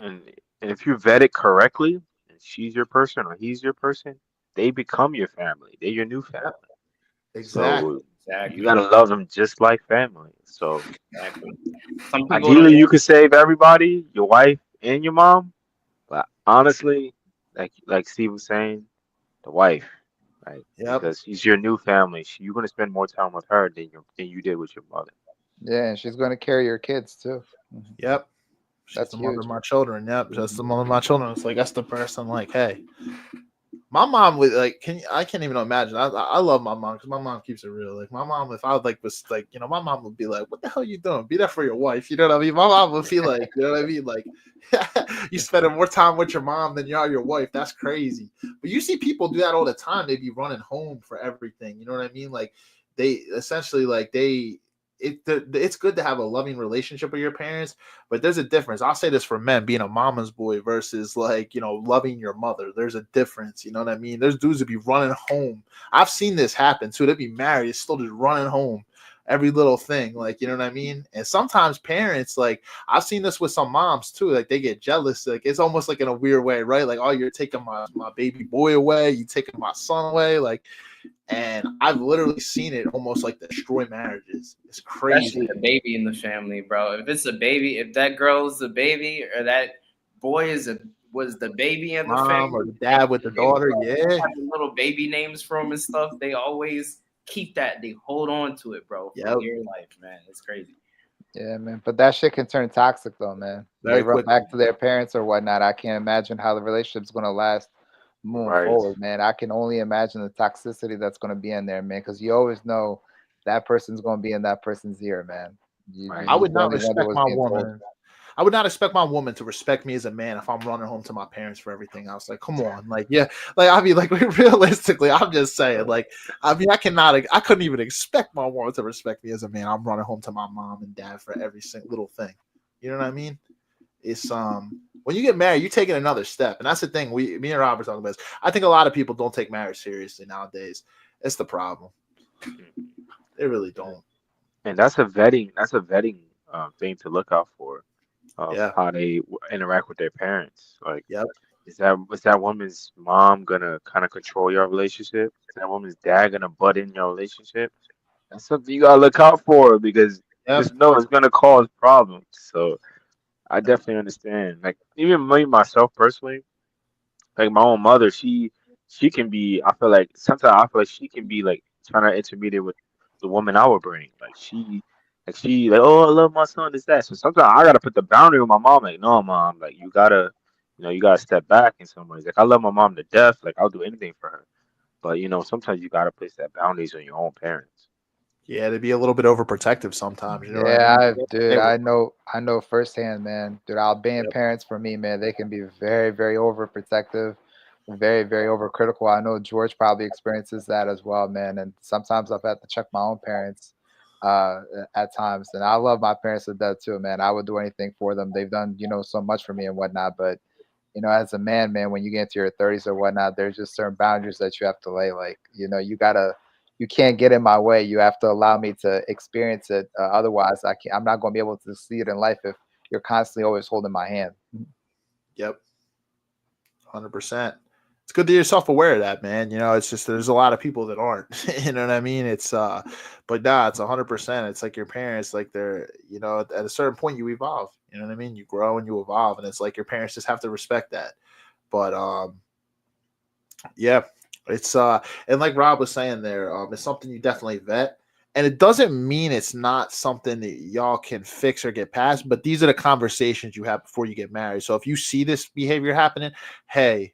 And if you vet it correctly, and she's your person or he's your person, they become your family. They're your new family. Exactly. So you Exactly. gotta love them just like family. So Exactly. Some people ideally, don't. you could save everybody, your wife and your mom. But honestly, like Steve was saying, the wife, right? Yep. Because she's your new family. You're gonna spend more time with her than you did with your mother. Yeah, and she's going to carry your kids too. Yep. She's That's the mother huge. of my children. Yep. Just the mother of my children. It's like that's the person like, hey. My mom would like. I can't even imagine. I love my mom because my mom keeps it real. Like my mom, if I like was like, you know, my mom would be like, "What the hell you doing? Be there for your wife." You know what I mean? My mom would feel like, you know what I mean? Like you spending more time with your mom than you are your wife. That's crazy. But you see people do that all the time. They be running home for everything. You know what I mean? Like they essentially like it's good to have a loving relationship with your parents, but there's a difference. I'll say this for men, being a mama's boy versus like, you know, loving your mother. There's a difference. You know what I mean? There's dudes that be running home. I've seen this happen too. They'd be married, still just running home every little thing. Like, you know what I mean? And sometimes parents, like, I've seen this with some moms too. Like, they get jealous. Like, it's almost like in a weird way, right? Like, oh, you're taking my baby boy away. You taking my son away. Like, and I've literally seen it almost like destroy marriages. It's crazy. Especially the baby in the family, bro. If it's a baby, if that girl is a baby or that boy is a was the baby in the Mom family, or the dad with the daughter. Yeah. have the little baby names for them and stuff. They always keep that. They hold on to it, bro, for Yep. dear life, man. It's crazy. Yeah, man. But that shit can turn toxic though, man. They Very run quickly. back to their parents or whatnot. I can't imagine how the relationship's gonna last moving Right. forward, man. I can only imagine the toxicity that's gonna be in there, man. Because you always know that person's gonna be in that person's ear, man. Right. I would You not only wonder respect what's my being told. woman. I would not expect my woman to respect me as a man if I'm running home to my parents for everything else. Like, come on, like, yeah, like I mean, like realistically, I'm just saying, like, I mean, I couldn't even expect my woman to respect me as a man. I'm running home to my mom and dad for every single little thing. You know what I mean? It's when you get married, you're taking another step, and that's the thing. Me and Rob are talking about this. I think a lot of people don't take marriage seriously nowadays. It's the problem. They really don't. And that's a vetting thing to look out for. Yeah. How they interact with their parents. Like, Yep. is that woman's mom gonna kind of control your relationship? Is that woman's dad gonna butt in your relationship? That's something you gotta look out for because Yep. just know it's gonna cause problems. So I definitely understand. Like even me myself personally, like my own mother, she can be. I feel like sometimes I feel like she can be like trying to intermediate with the woman I would bring. Like oh I love my son is that. So sometimes I gotta put the boundary with my mom. Like no mom, like you gotta step back in some ways. Like I love my mom to death. Like I'll do anything for her. But sometimes you gotta place that boundaries on your own parents. Yeah, to be a little bit overprotective sometimes. You know what I Yeah, mean? dude, I know firsthand, man. Dude, Albanian Yep. parents for me, man, they can be very, very overprotective, very, very overcritical. I know George probably experiences that as well, man. And sometimes I've had to check my own parents uh at times. And I love my parents to death too, man. I would do anything for them. They've done, so much for me and whatnot. But as a man, when you get into your 30s or whatnot, there's just certain boundaries that you have to lay. Like, you can't get in my way. You have to allow me to experience it. Otherwise, I'm not going to be able to see it in life if you're constantly always holding my hand. Yep. 100%. It's good that you're self-aware of that, man. It's just there's a lot of people that aren't. You know what I mean? It's but nah, it's 100%. It's like your parents, like they're, at a certain point you evolve. You know what I mean? You grow and you evolve, and it's like your parents just have to respect that. But yeah, it's and like Rob was saying there, it's something you definitely vet. And it doesn't mean it's not something that y'all can fix or get past, but these are the conversations you have before you get married. So if you see this behavior happening, hey,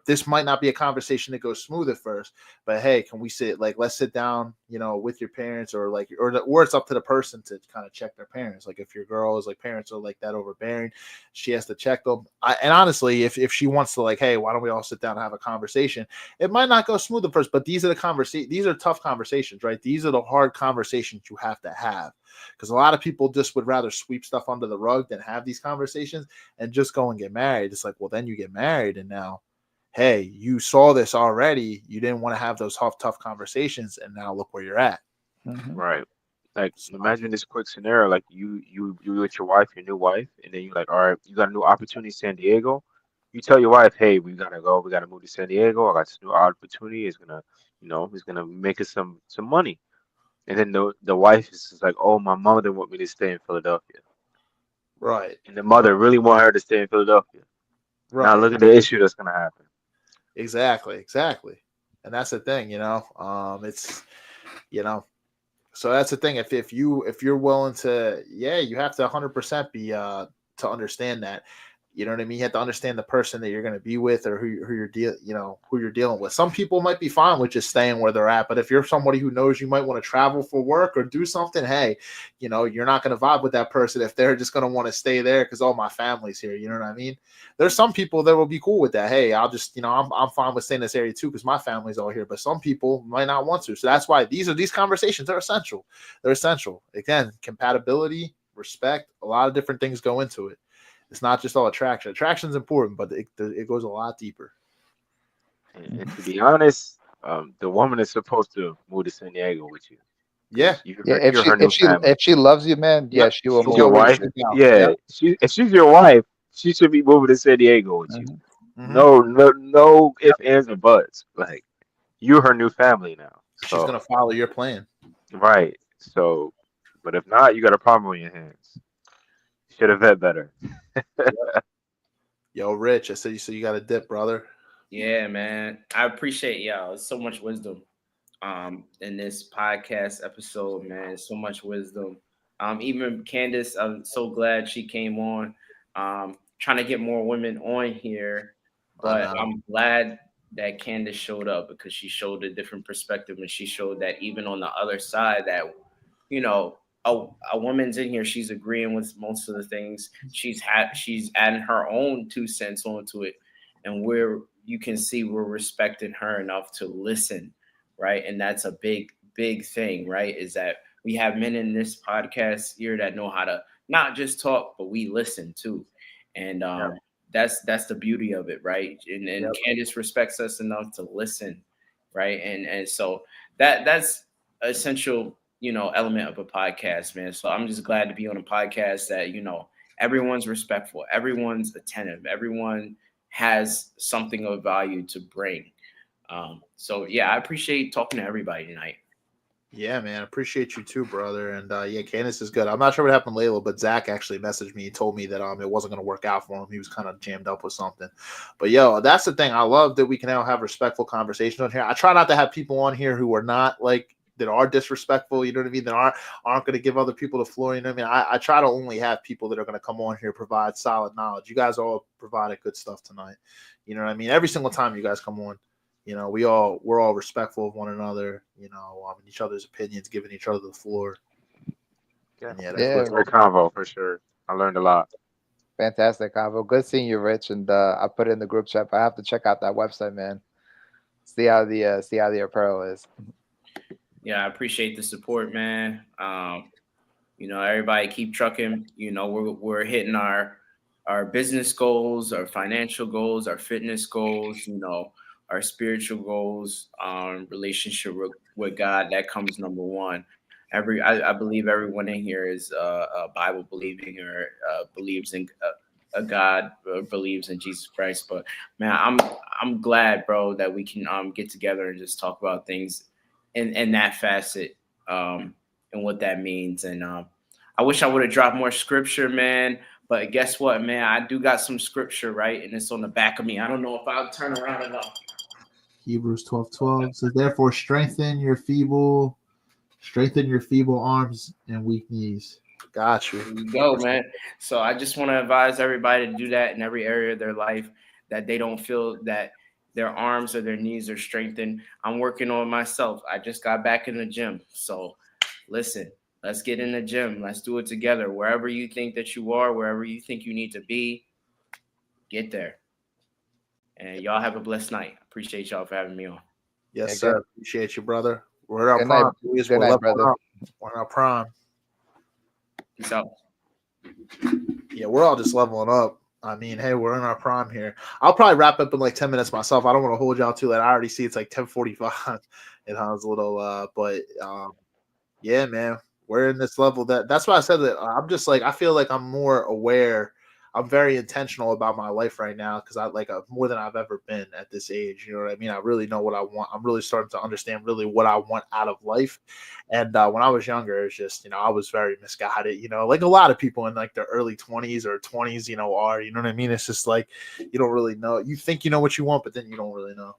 this might not be a conversation that goes smooth at first, but hey, can we let's sit down, with your parents or it's up to the person to kind of check their parents. Like if your girl is like parents are like that overbearing, she has to check them. And honestly, if she wants to hey, why don't we all sit down and have a conversation? It might not go smooth at first, but these are these are tough conversations, right? These are the hard conversations you have to have because a lot of people just would rather sweep stuff under the rug than have these conversations and just go and get married. It's like, well, then you get married and now, hey, you saw this already. You didn't want to have those tough conversations, and now look where you're at. Mm-hmm. Right. Like imagine this quick scenario, like you with your wife, your new wife, and then you're like, all right, you got a new opportunity in San Diego. You tell your wife, hey, we gotta move to San Diego. I got this new opportunity. It's gonna make us some money. And then the wife is just like, oh, my mother want me to stay in Philadelphia. Right. And the mother really want her to stay in Philadelphia. Right. Now look at the issue that's gonna happen. Exactly. And that's the thing, it's, so that's the thing. If you're willing to, yeah, you have to 100% be to understand that. You know what I mean? You have to understand the person that you're going to be with or who you're dealing with. Some people might be fine with just staying where they're at, but if you're somebody who knows you might want to travel for work or do something, hey, you're not going to vibe with that person if they're just going to want to stay there because my family's here. You know what I mean? There's some people that will be cool with that. Hey, I'll just, I'm fine with staying in this area too because my family's all here. But some people might not want to. So that's why these conversations are essential. They're essential. Again, compatibility, respect, a lot of different things go into it. It's not just all attraction. Attraction is important, but it goes a lot deeper. And to be honest, the woman is supposed to move to San Diego with you. Yeah. Yeah, You're her new family. if she loves you, man, yeah, Yep. she will She's move your with wife. you. Yeah, Yep. if she's your wife, she should be moving to San Diego with you. Mhm. No ifs, ands, or buts. Like you're her new family now. She's So gonna follow your plan. right. So, but if not, you got a problem on your hands. Should have vet better. Yo, Rich, I said you got a dip, brother. Yeah, man. I appreciate y'all. There's so much wisdom in this podcast episode, man. So much wisdom. Even Kandyce, I'm so glad she came on. Trying to get more women on here, I but know. I'm glad that Kandyce showed up because she showed a different perspective and she showed that even on the other side that you know a woman's in here, she's agreeing with most of the things. She's adding her own 2 cents onto it, and you can see we're respecting her enough to listen, right? And that's a big thing, right? Is that we have men in this podcast here that know how to not just talk, but we listen too. And Yep. that's the beauty of it, right? And Yep. Kandyce respects us enough to listen, right? And so that's essential, element of a podcast, man. So I'm just glad to be on a podcast that, everyone's respectful, everyone's attentive, everyone has something of value to bring. So yeah, I appreciate talking to everybody tonight. Yeah, man. Appreciate you too, brother. And yeah, Kandyce is good. I'm not sure what happened to Layla, but Zach actually messaged me. He told me that it wasn't gonna work out for him. He was kind of jammed up with something. But yo, that's the thing. I love that we can now have respectful conversations on here. I try not to have people on here who are not like that are disrespectful, you know what I mean? That aren't gonna give other people the floor, you know what I mean? I try to only have people that are gonna come on here, provide solid knowledge. You guys all provided good stuff tonight. You know what I mean? Every single time you guys come on. We're all respectful of one another, each other's opinions, giving each other the floor. Yeah, And yeah, that's Yeah, a great convo for sure. I learned a lot. fantastic convo. Good seeing you, Rich. And I put it in the group chat. I have to check out that website, man. See how the apparel is. Yeah, I appreciate the support, man. Everybody keep trucking. We're hitting our business goals, our financial goals, our fitness goals, our spiritual goals, relationship with God. That comes number one. I believe everyone in here is Bible believing or believes in a God or believes in Jesus Christ. But man, I'm glad, bro, that we can get together and just talk about things in that facet and what that means. And I wish I would have dropped more scripture, man. But guess what, man? I do got some scripture, right? And it's on the back of me. I don't know if I'll turn around enough. Hebrews 12:12 says, therefore strengthen your feeble arms and weak knees. Got you. There you go, man. So I just want to advise everybody to do that in every area of their life, that they don't feel that their arms or their knees are strengthened. I'm working on myself. I just got back in the gym. So listen, let's get in the gym. Let's do it together. Wherever you think that you are, wherever you think you need to be, get there. And y'all have a blessed night. Appreciate y'all for having me on. Yes, Yeah, sir. good. Appreciate you, brother. We're at our Good night. prime. Boys. Good We're night, leveling brother. up. We're in our prime. Peace out. Yeah, we're all just leveling up. I mean, hey, we're in our prime here. I'll probably wrap up in like 10 minutes myself. I don't want to hold y'all too late. I already see it's like 10:45. It has a little but yeah, man, we're in this level that's why I said that I'm just like I feel like I'm more aware. I'm very intentional about my life right now because I like more than I've ever been at this age. You know what I mean? I really know what I want. I'm really starting to understand really what I want out of life. And when I was younger, it's just I was very misguided. Like a lot of people in like their early 20s or 20s, are. You know what I mean? It's just like you don't really know. You think you know what you want, but then you don't really know.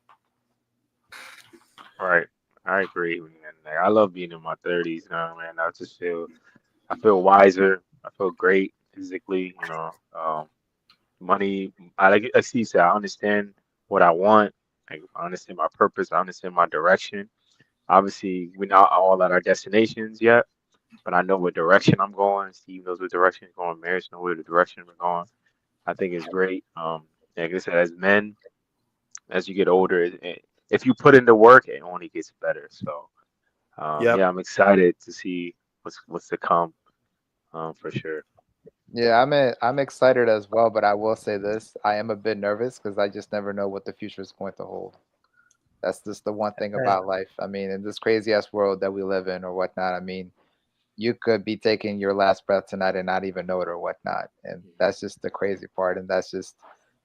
Right. I agree, man. Like, I love being in my 30s now, man. I feel wiser. I feel great physically, money. Like Steve said, I understand what I want. Like, I understand my purpose. I understand my direction. Obviously, we're not all at our destinations yet, but I know what direction I'm going. Steve knows what direction he's going. Marius knows what the direction we're going. I think it's great. Like I said, as men, as you get older, if you put in the work, it only gets better. So, Yep. yeah, I'm excited to see what's to come, for sure. Yeah, I'm excited as well, but I will say this: I am a bit nervous because I just never know what the future is going to hold. That's just the one thing about life. I mean, in this crazy ass world that we live in or whatnot, I mean, you could be taking your last breath tonight and not even know it or whatnot. And that's just the crazy part. And that's just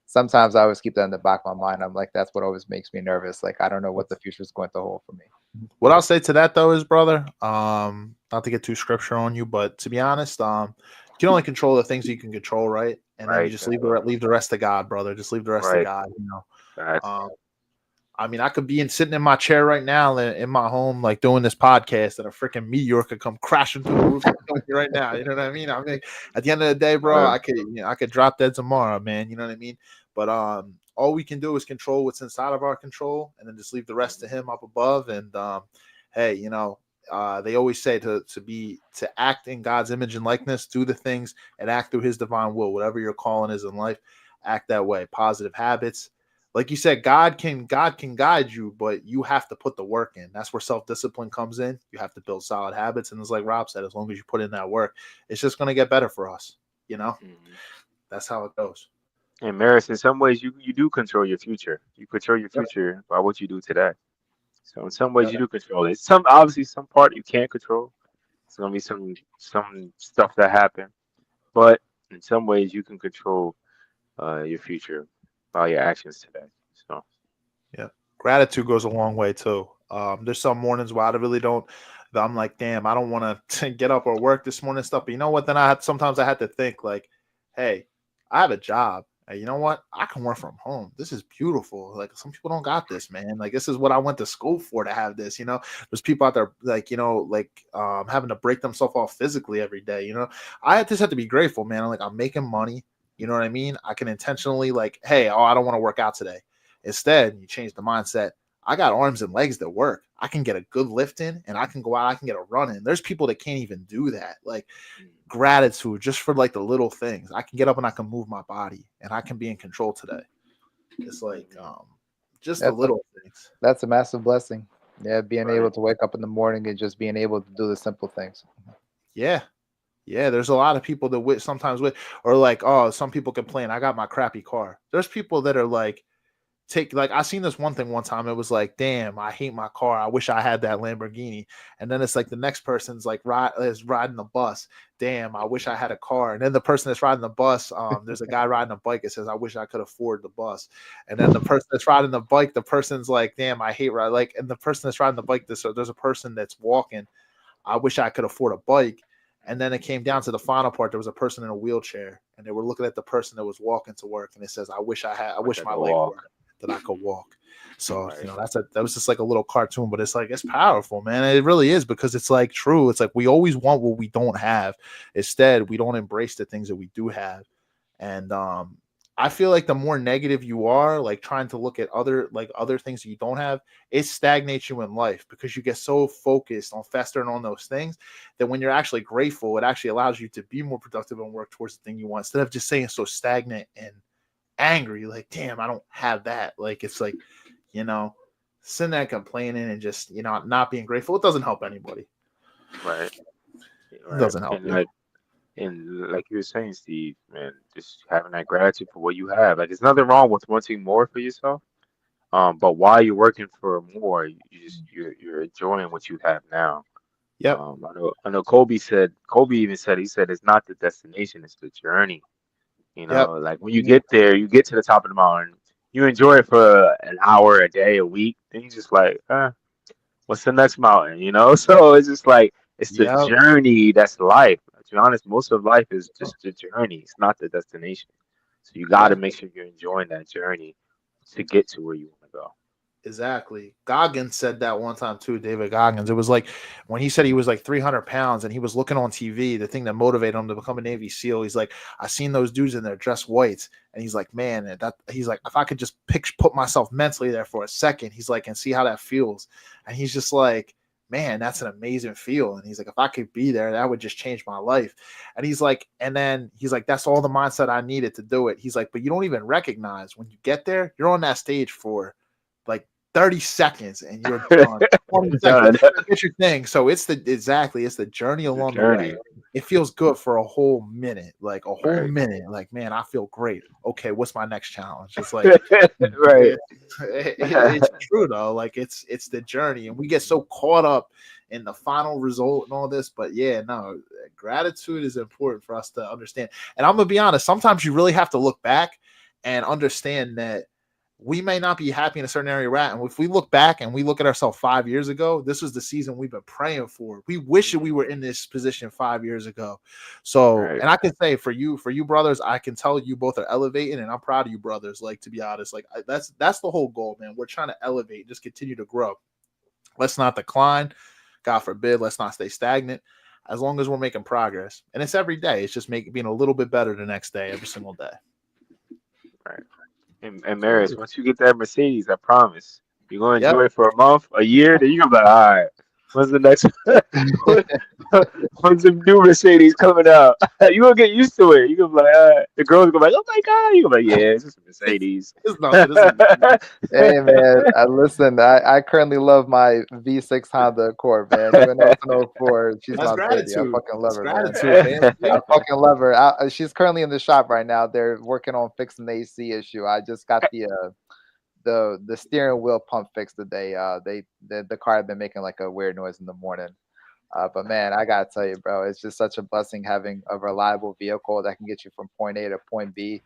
sometimes I always keep that in the back of my mind. I'm like, that's what always makes me nervous. Like, I don't know what the future is going to hold for me. What I'll say to that though is, brother, not to get too scripture on you, but to be honest, you can only control the things you can control, right? and then you just leave the rest to God, brother. Just leave the rest to God. You know. I mean, I could be sitting in my chair right now in my home, like doing this podcast, and a freaking meteor could come crashing through the roof right now. You know what I mean? I mean, at the end of the day, bro, I could drop dead tomorrow, man. You know what I mean? But all we can do is control what's inside of our control, and then just leave the rest to Him up above. And hey, you know, they always say to act in God's image and likeness, do the things and act through His divine will. Whatever your calling is in life, act that way. Positive habits. Like you said, God can guide you, but you have to put the work in. That's where self-discipline comes in. You have to build solid habits. And it's like Rob said, as long as you put in that work, it's just going to get better for us. You know, That's how it goes. And Marius, in some ways, you do control your future. You control your future by what you do today. So in some ways, you do control it. Obviously, some part you can't control. It's going to be some stuff that happen. But in some ways, you can control your future by your actions today. So yeah, gratitude goes a long way too. There's some mornings where I really don't. I'm like, damn, I don't want to get up or work this morning and stuff. But you know what? Then sometimes I had to think like, hey, I have a job. Hey, you know what? I can work from home. This is beautiful. Like some people don't got this, man. Like this is what I went to school for, to have this. You know, there's people out there like, you know, like having to break themselves off physically every day. You know, I just have to be grateful, man. I'm making money. You know what I mean? I can intentionally like, hey, I don't want to work out today. Instead, you change the mindset. I got arms and legs that work. I can get a good lift in, and I can go out. I can get a run in. There's people that can't even do that. Like gratitude just for like the little things. I can get up and I can move my body, and I can be in control today. It's like just the little things. That's a massive blessing. Yeah, being able to wake up in the morning and just being able to do the simple things. Yeah. Yeah, there's a lot of people that sometimes or like, oh, some people complain, I got my crappy car. There's people that are like, I seen this one thing one time. It was like, damn, I hate my car. I wish I had that Lamborghini. And then it's like the next person's like riding the bus. Damn, I wish I had a car. And then the person that's riding the bus, there's a guy riding a bike. It says, I wish I could afford the bus. And then the person that's riding the bike, the person's like, damn, I hate ride. Like, and the person that's riding the bike, there's a person that's walking. I wish I could afford a bike. And then it came down to the final part. There was a person in a wheelchair, and they were looking at the person that was walking to work, and it says, I wish my leg worked, that I could walk. So, you know, that was just like a little cartoon, but it's like, it's powerful, man. It really is, because it's like true. It's like, we always want what we don't have. Instead, we don't embrace the things that we do have. And, I feel like the more negative you are, like trying to look at other things that you don't have, it stagnates you in life, because you get so focused on festering on those things that when you're actually grateful, it actually allows you to be more productive and work towards the thing you want, instead of just saying so stagnant and angry, like, damn, I don't have that. Like, it's like, you know, sitting there complaining and just, you know, not being grateful. It doesn't help anybody. Right. It doesn't help. And like you were saying, Steve, man, just having that gratitude for what you have. Like, there's nothing wrong with wanting more for yourself. But while you're working for more, you're enjoying what you have now. Yep. I know Kobe even said, he said, it's not the destination, it's the journey. You know, like when you get there, you get to the top of the mountain, you enjoy it for an hour, a day, a week, then you just like, what's the next mountain? You know? So it's just like, it's the journey that's life. To be honest, most of life is just the journey. It's not the destination. So you got to make sure you're enjoying that journey to get to where you want to go. Exactly. Goggins said that one time too, David Goggins. It was like when he said he was like 300 pounds and he was looking on TV, the thing that motivated him to become a Navy SEAL. He's like, I seen those dudes in their dress whites. And he's like, man, he's like, if I could just put myself mentally there for a second, he's like, and see how that feels. And he's just like, man, that's an amazing feel. And he's like, if I could be there, that would just change my life. And he's like, that's all the mindset I needed to do it. He's like, but you don't even recognize when you get there, you're on that stage for like 30 seconds and you're done. 20 seconds. It's your thing. So it's the journey along the way. It feels good for a whole minute, like a whole minute. Like, man, I feel great. Okay, what's my next challenge? It's like, it's true though. Like it's the journey, and we get so caught up in the final result and all this. But yeah, no, gratitude is important for us to understand. And I'm gonna be honest, sometimes you really have to look back and understand that we may not be happy in a certain area we're at. And if we look back and we look at ourselves 5 years ago, this was the season we've been praying for. We wish that we were in this position 5 years ago. So, Right. and I can say for you brothers, I can tell you both are elevating, and I'm proud of you brothers. Like, to be honest, like that's the whole goal, man. We're trying to elevate, just continue to grow. Let's not decline. God forbid, let's not stay stagnant. As long as we're making progress, and it's every day. It's just being a little bit better the next day, every single day. Right. And Marius, once you get that Mercedes, I promise you're gonna Yep. enjoy it for a month, a year. Then you're gonna be like, all right, when's the next? When's the new Mercedes coming out? You gonna get used to it. You gonna be like, all right. The girls gonna be like, oh my god. You gonna be like, yeah, it's just a Mercedes. It's nothing. It's nothing. Hey man, listen. I currently love my V6 Honda Accord, man. Even though it's an 04, she's That's my baby. I gratitude. fucking love her, man. Gratitude, man. I fucking love her. She's currently in the shop right now. They're working on fixing the AC issue. I just got the steering wheel pump fixed today. The car had been making like a weird noise in the morning. But man, I gotta tell you, bro, it's just such a blessing having a reliable vehicle that can get you from point A to point B.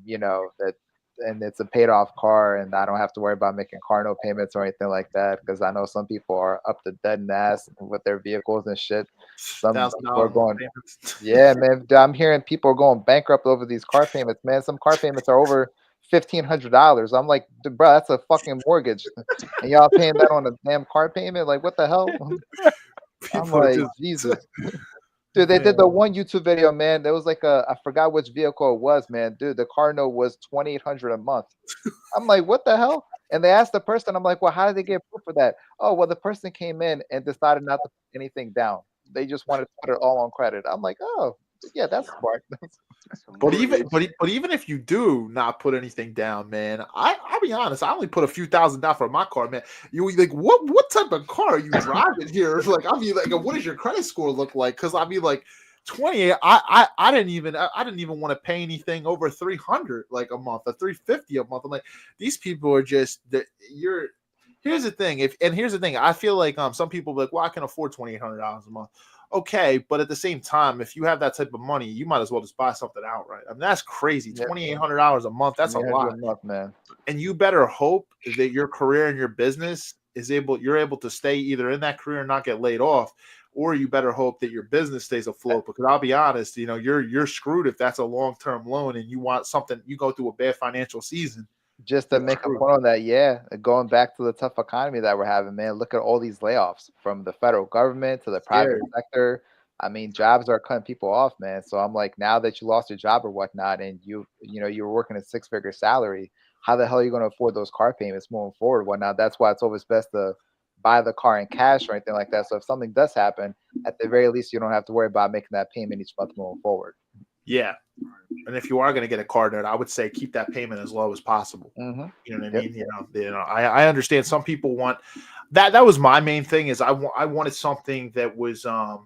You know that, and it's a paid off car, and I don't have to worry about making car note payments or anything like that. Because I know some people are up to dead in the ass with their vehicles and shit. Some people are going, yeah, man. I'm hearing people are going bankrupt over these car payments, man. Some car payments are over $1,500. I'm like, bro, that's a fucking mortgage, and y'all paying that on a damn car payment? Like, what the hell? I'm like, Jesus. Dude, they did the one YouTube video, man. There was like I forgot which vehicle it was, man. Dude, the car note was $2,800 a month. I'm like, what the hell? And they asked the person, I'm like, well, how did they get proof of that? Oh, well, the person came in and decided not to put anything down. They just wanted to put it all on credit. I'm like, oh, yeah, that's smart. But even if you do not put anything down, man, I'll be honest. I only put a few $1,000s down for my car, man. You like what type of car are you driving here? Like, I mean, like, what does your credit score look like? Because I mean, like 28, I didn't even want to pay anything over 300 like a month, or 350 a month. I'm like, these people are just Here's the thing. Here's the thing. I feel like some people be like, well, I can afford $2,800 a month. Okay, but at the same time, if you have that type of money, you might as well just buy something outright. I mean, that's crazy. $2,800 a month, that's a lot, a month, man. And you better hope that your career and your business you're able to stay either in that career and not get laid off, or you better hope that your business stays afloat. Because I'll be honest, you know, you're screwed if that's a long-term loan and you want something, you go through a bad financial season. Just to make a point on that, yeah, going back to the tough economy that we're having, man, look at all these layoffs from the federal government to the private sector. I mean, jobs are cutting people off, man. So I'm like, now that you lost your job or whatnot, and you were working a 6-figure salary, how the hell are you going to afford those car payments moving forward? Whatnot. That's why it's always best to buy the car in cash or anything like that. So if something does happen, at the very least, you don't have to worry about making that payment each month moving forward. Yeah. And if you are going to get a car note, I would say keep that payment as low as possible. Mm-hmm. You know what I mean? You know, I understand some people want that. That was my main thing is I wanted something that was, I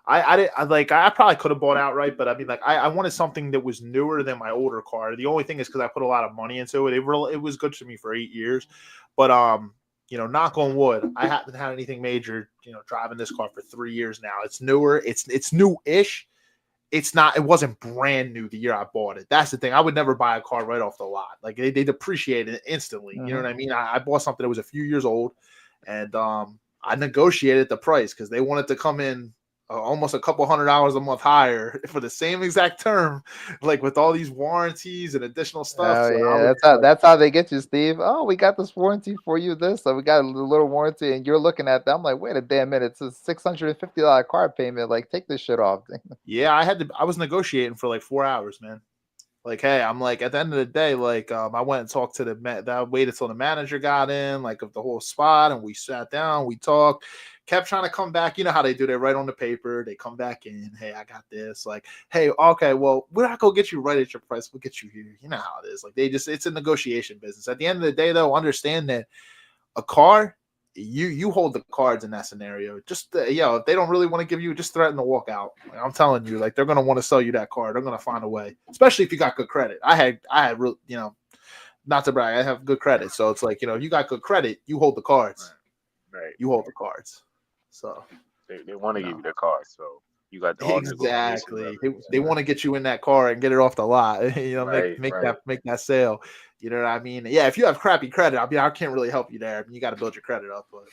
probably could have bought outright, but I mean, like, I wanted something that was newer than my older car. The only thing is because I put a lot of money into it. It was good to me for 8 years, but, you know, knock on wood, I haven't had anything major, you know, driving this car for 3 years now. It's newer. It's new-ish. It wasn't brand new the year I bought it. That's the thing. I would never buy a car right off the lot. Like they depreciate it instantly. You know what I mean? I bought something that was a few years old, and I negotiated the price because they wanted to come in almost a couple $100 a month higher for the same exact term, like with all these warranties and additional stuff. Oh, so yeah, that's how they get you, Steve. Oh, we got this warranty for you. So we got a little warranty, and you're looking at that. I'm like, wait a damn minute, it's a $650 car payment. Like, take this shit off. Yeah, I was negotiating for like 4 hours, man. Like, hey, I'm like, at the end of the day, like, I went and talked to I waited till the manager got in, like, of the whole spot, and we sat down, we talked, kept trying to come back. You know how they do, they write on the paper, they come back in, hey, I got this, like, hey, okay, well, we're not gonna get you right at your price, we'll get you here. You know how it is. Like, it's a negotiation business. At the end of the day, though, understand that a car, you hold the cards in that scenario. Just if they don't really want to give you, just threaten to walk out. Like, I'm telling you, like, they're gonna want to sell you that car. They're gonna find a way, especially if you got good credit. I had real, you know, not to brag, I have good credit, so it's like, you know, if you got good credit, you hold the cards. Right. You hold the cards. So they want to give you the car, so You got all the negotiation Exactly. leverage. They want to get you in that car and get it off the lot. Right, Make right. that sale. You know what I mean? Yeah, if you have crappy credit, I can't really help you there. I mean, you got to build your credit up. But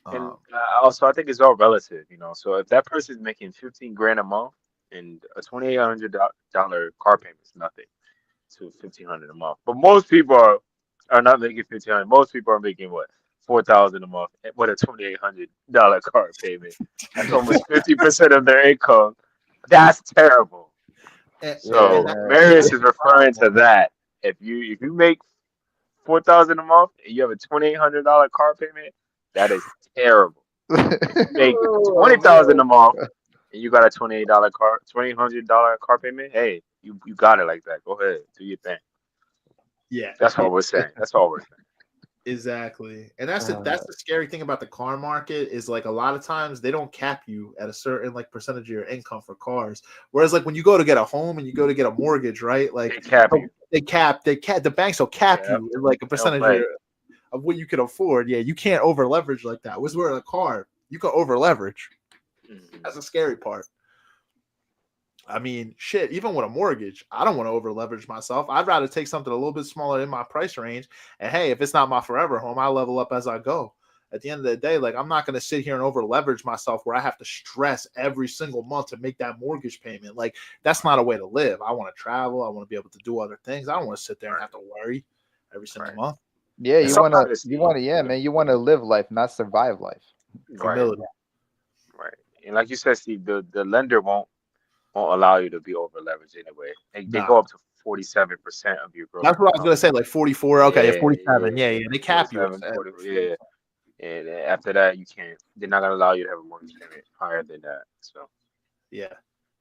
Right. And also, I think it's all relative, you know. So if that person's making 15 grand a month and a $2,800 car payment is nothing to 1,500 a month, but most people are not making 1,500. Most people are making what 4,000 a month with a $2,800 car payment. That's almost 50% of their income. That's terrible. So Marius is referring to that. If you make 4,000 a month and you have a $2,800 car payment, that is terrible. If you make 20,000 a month and you got a $2,800 car payment, hey, you got it like that. Go ahead, do your thing. yeah, That's all we're saying. That's all we're saying. exactly. And that's the scary thing about the car market is like a lot of times they don't cap you at a certain like percentage of your income for cars. Whereas like when you go to get a home and you go to get a mortgage, right? Like They cap you. The banks will cap Yep. you in like a percentage of what you can afford. Yeah, you can't over leverage like that. Whereas we're in a car, you can over leverage. That's the scary part. I mean, shit, even with a mortgage, I don't want to over leverage myself. I'd rather take something a little bit smaller in my price range. And hey, if it's not my forever home, I level up as I go. At the end of the day, like I'm not going to sit here and over leverage myself where I have to stress every single month to make that mortgage payment. Like that's not a way to live. I want to travel. I want to be able to do other things. I don't want to sit there and have to worry every single month. Yeah, you want to, yeah, man, you want to live life, not survive life. Humility. Right. And like you said, Steve, the lender won't allow you to be over leveraged anyway. They go up to 47% of your gross. That's what I was gonna say, like 44. Okay, Yeah, 47. Yeah. They cap you. 40, yeah. And after that, you can't. They're not gonna allow you to have a mortgage payment higher than that. So. Yeah.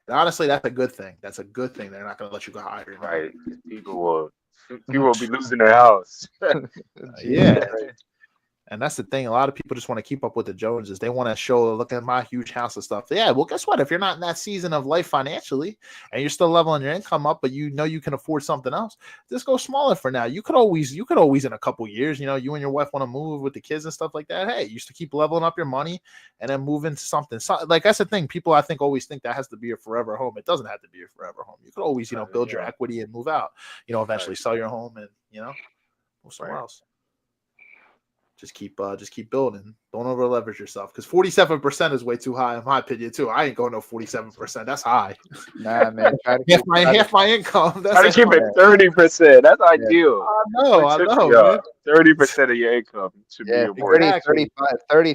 And honestly, that's a good thing. That's a good thing. They're not gonna let you go higher. Right. People will be losing their house. Yeah. And that's the thing. A lot of people just want to keep up with the Joneses. They want to show, look at my huge house and stuff. Yeah, well, guess what? If you're not in that season of life financially and you're still leveling your income up, but you know you can afford something else, just go smaller for now. You could always in a couple years, you and your wife want to move with the kids and stuff like that. Hey, you used to keep leveling up your money and then move into something. So, like that's the thing. People I think always think that has to be a forever home. It doesn't have to be a forever home. You could always, build your equity and move out. Eventually sell your home and move somewhere else. Just keep building. Don't over leverage yourself because 47% is way too high in my opinion too. I ain't going no 47%. That's high. Nah, man. Half my income. Try to keep it 30%. That's ideal. I know. 30% of your income should be your mortgage.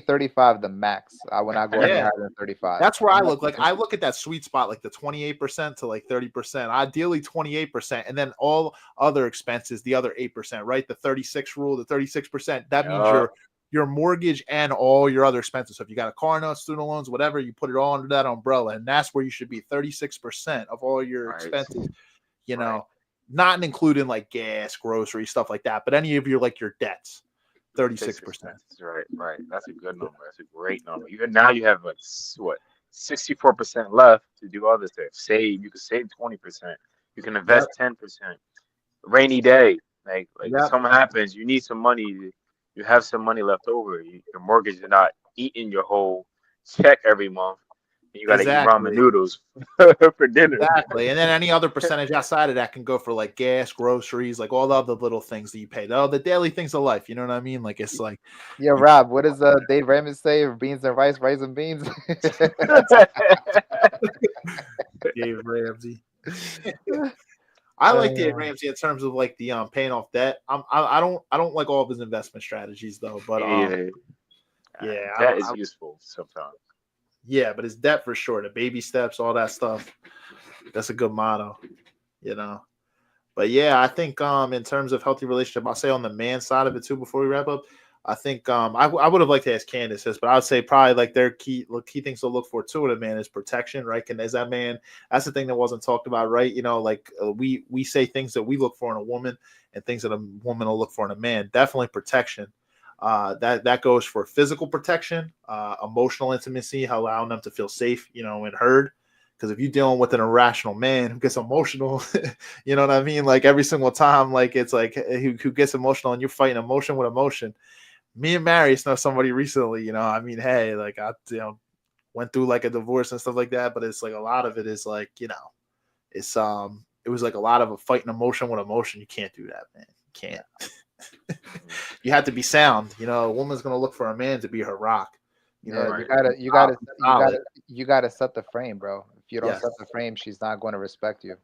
35 the max. I would not go any higher than 35. That's where I look. Like I look at that sweet spot, like the 28% to like 30%. Ideally 28%, and then all other expenses, the other 8%. Right, the 36 rule, the 36%. That means your mortgage and all your other expenses. So if you got a car note, student loans, whatever, you put it all under that umbrella, and that's where you should be. 36% of all your expenses. Not including like gas, groceries, stuff like that, but any of your debts. 36%. Right. That's a good number. That's a great number. Now you have 64% left to do other stuff. Save. You can save 20%. You can invest 10%. Rainy day, like if something happens, you need some money. You have some money left over. Your mortgage is not eating your whole check every month. And you got to eat ramen noodles for dinner. Exactly. And then any other percentage outside of that can go for like gas, groceries, like all the other little things that you pay. The daily things of life. You know what I mean? Like it's like. Yeah, Rob, what does Dave Ramsey say? Beans and rice, and beans. Dave Ramsey. I like Dave Ramsey in terms of like the paying off debt. I don't like all of his investment strategies though, but that is useful sometimes. Yeah, but his debt for sure, the baby steps, all that stuff. That's a good motto, But yeah, I think in terms of healthy relationship, I'll say on the man side of it too. Before we wrap up, I think I would have liked to ask Kandyce this, but I would say probably like their key things to look for too in a man is protection, right? And as that man, that's the thing that wasn't talked about, right? We say things that we look for in a woman and things that a woman will look for in a man. Definitely protection. That goes for physical protection, emotional intimacy, allowing them to feel safe, and heard. Because if you're dealing with an irrational man who gets emotional, you know what I mean? Like every single time, like it's like who gets emotional and you're fighting emotion with emotion. Me and Marius know somebody recently, hey, like went through like a divorce and stuff like that. But it's like a lot of it is like, you know, it's it was like a lot of a fighting emotion with emotion. You can't do that, man. You can't. You have to be sound. You know, a woman's gonna look for a man to be her rock. You know, you gotta set the frame, bro. If you don't Yes. set the frame, she's not going to respect you.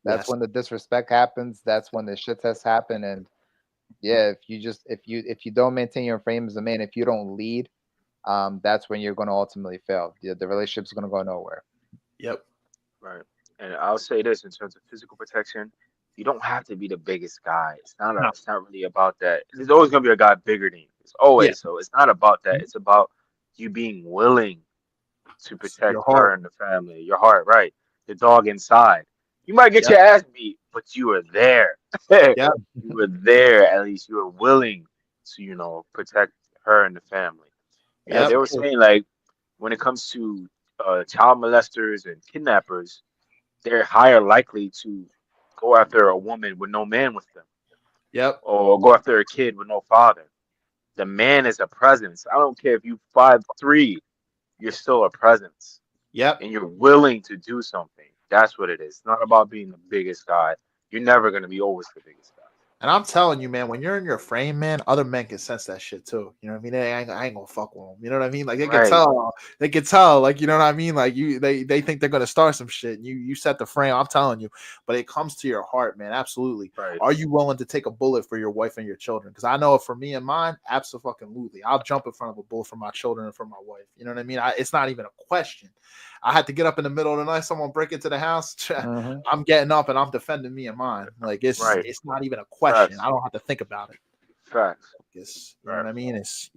That's Yes. when the disrespect happens. That's when the shit test happen. And yeah, if you don't maintain your frame as a man, if you don't lead, that's when you're going to ultimately fail. The relationship's going to go nowhere. Yep. Right. And I'll say this in terms of physical protection, you don't have to be the biggest guy. It's not really about that. There's always gonna be a guy bigger than you. It's always. Yeah. So it's not about that. It's about you being willing to protect Your her heart. and the family. Your heart, right? The dog inside. You might get Yep. your ass beat, but you were there. Yeah. You were there. At least you were willing to, you know, protect her and the family. Yeah, Yep. they were saying like when it comes to child molesters and kidnappers, they're higher likely to go after a woman with no man with them, Yep. or go after a kid with no father. The man is a presence. I don't care if you 5'3", you're still a presence, Yep. and you're willing to do something. That's what it is. It's not about being the biggest guy. You're never gonna be always the biggest guy. And I'm telling you, man, when you're in your frame, man, other men can sense that shit too. You know what I mean? I ain't gonna fuck with them. You know what I mean? Like they can Right. tell. They can tell. Like, you know what I mean? Like they think they're gonna start some shit. You set the frame. I'm telling you. But it comes to your heart, man. Absolutely. Right. Are you willing to take a bullet for your wife and your children? Because I know for me and mine, absolutely. I'll jump in front of a bullet for my children and for my wife. You know what I mean? It's not even a question. I had to get up in the middle of the night. Someone break into the house. I'm getting up and I'm defending me and mine. Like it's not even a question. Facts. I don't have to think about it. Facts. You know what I mean? It's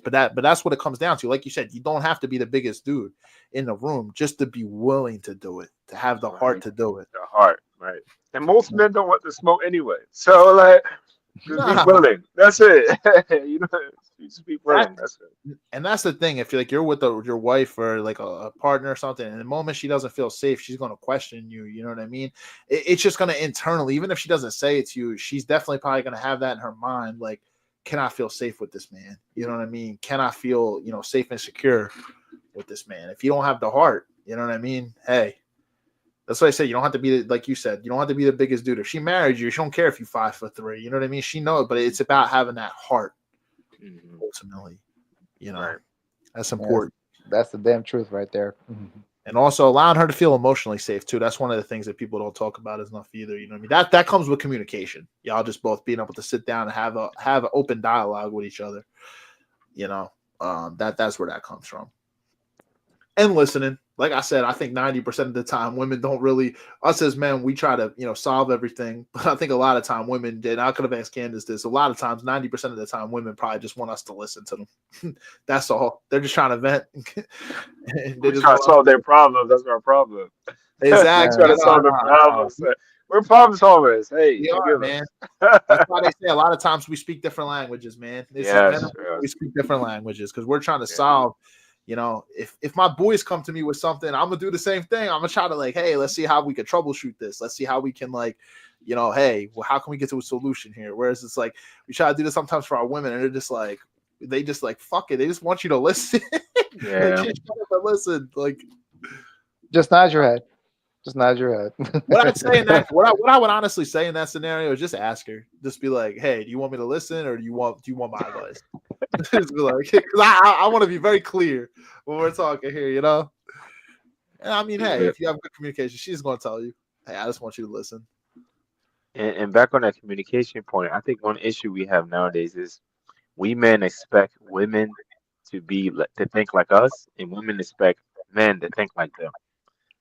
but that's what it comes down to. Like you said, you don't have to be the biggest dude in the room just to be willing to do it, to have the heart to do it. The heart, right? And most men don't want to smoke anyway. So like, just be willing. That's it. You know, just be willing. That's it. And that's the thing. If you're with your wife or like a partner or something, and the moment she doesn't feel safe, she's going to question you. You know what I mean? It's just going to internally, even if she doesn't say it to you, she's definitely probably going to have that in her mind. Like, can I feel safe with this man? You know what I mean? Can I feel, safe and secure with this man? If you don't have the heart, you know what I mean? Hey, that's what I say. You don't have to be like you said. You don't have to be the biggest dude. If she married you, she don't care if you're 5'3". You know what I mean? She knows, but it's about having that heart. Ultimately, Right. That's important. That's the damn truth right there. And also allowing her to feel emotionally safe too. That's one of the things that people don't talk about enough either. You know what I mean? That comes with communication. Y'all just both being able to sit down and have an open dialogue with each other. That's where that comes from. And listening. Like I said, I think 90% of the time women don't really, us as men, we try to, solve everything. But I think a lot of time women did. I could have asked Kandyce this. A lot of times, 90% of the time, women probably just want us to listen to them. That's all. They're just trying to vent. They just trying to solve their problems. That's our problem. Exactly. Trying to solve their problems. We're problem solvers. Hey, we are, man. That's why they say a lot of times we speak different languages, man. We speak different languages because we're trying to solve. If my boys come to me with something, I'm gonna do the same thing. I'm gonna try to hey, let's see how we can troubleshoot this. Let's see how we can hey, well, how can we get to a solution here? Whereas it's we try to do this sometimes for our women, and they're just they just fuck it. They just want you to listen. Yeah. Listen, just nod your head. Just nod your head. What I'd say in that, what I would honestly say in that scenario is just ask her. Just be like, hey, do you want me to listen or do you want my advice? Just be because I want to be very clear when we're talking here, And I mean, hey, if you have good communication, she's going to tell you, hey, I just want you to listen. And back on that communication point, I think one issue we have nowadays is we men expect women to think like us, and women expect men to think like them.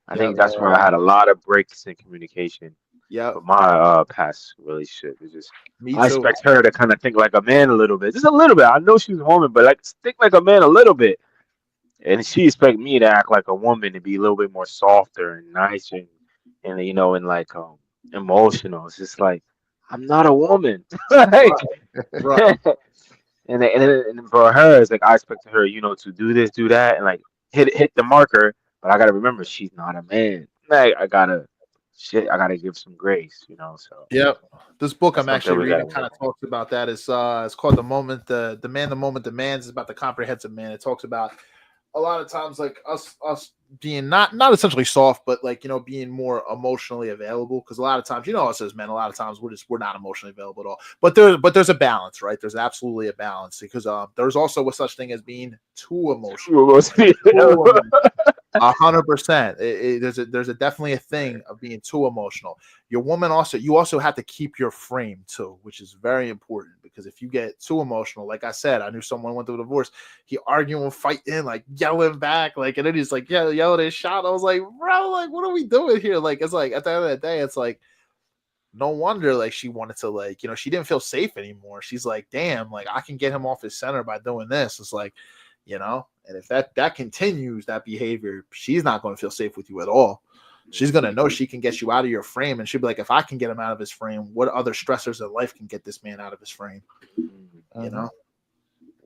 I think that's where I had a lot of breaks in communication. Yeah. With my past relationship, it's just I too. expect her to kind of think like a man a little bit, just a little bit. I know she's a woman, but think like a man a little bit. And she expect me to act like a woman, to be a little bit more softer and nicer, and emotional. It's just I'm not a woman. Right. And for her, it's I expect her, to do this, do that, and hit the marker. But I gotta remember she's not a man. I gotta give some grace, So yep. This book I'm actually reading kind of talks about that. It's called The Moment the Man the Moment Demands. It's about the comprehensive man. It talks about a lot of times, like us being not essentially soft, but like, you know, being more emotionally available. Because a lot of times, you know, us as men, a lot of times we're not emotionally available at all. But there's a balance, right? There's absolutely a balance, because there's also a such thing as being too emotional. Too emotional. 100%. There's a definitely a thing of being too emotional. Your woman also, you also have to keep your frame too, which is very important, because if you get too emotional, like I said, I knew someone went through a divorce. He arguing, fighting, like yelling back, like, and then he's like, yeah, yelling and shout. I was like, bro, like, what are we doing here? Like, it's like at the end of the day, it's like, no wonder, like, she wanted to, like, you know, she didn't feel safe anymore. She's like, damn, like, I can get him off his center by doing this. It's like, you know, and if that continues, that behavior, she's not going to feel safe with you at all. She's going to know she can get you out of your frame, and she'll be like, if I can get him out of his frame, what other stressors in life can get this man out of his frame? You know,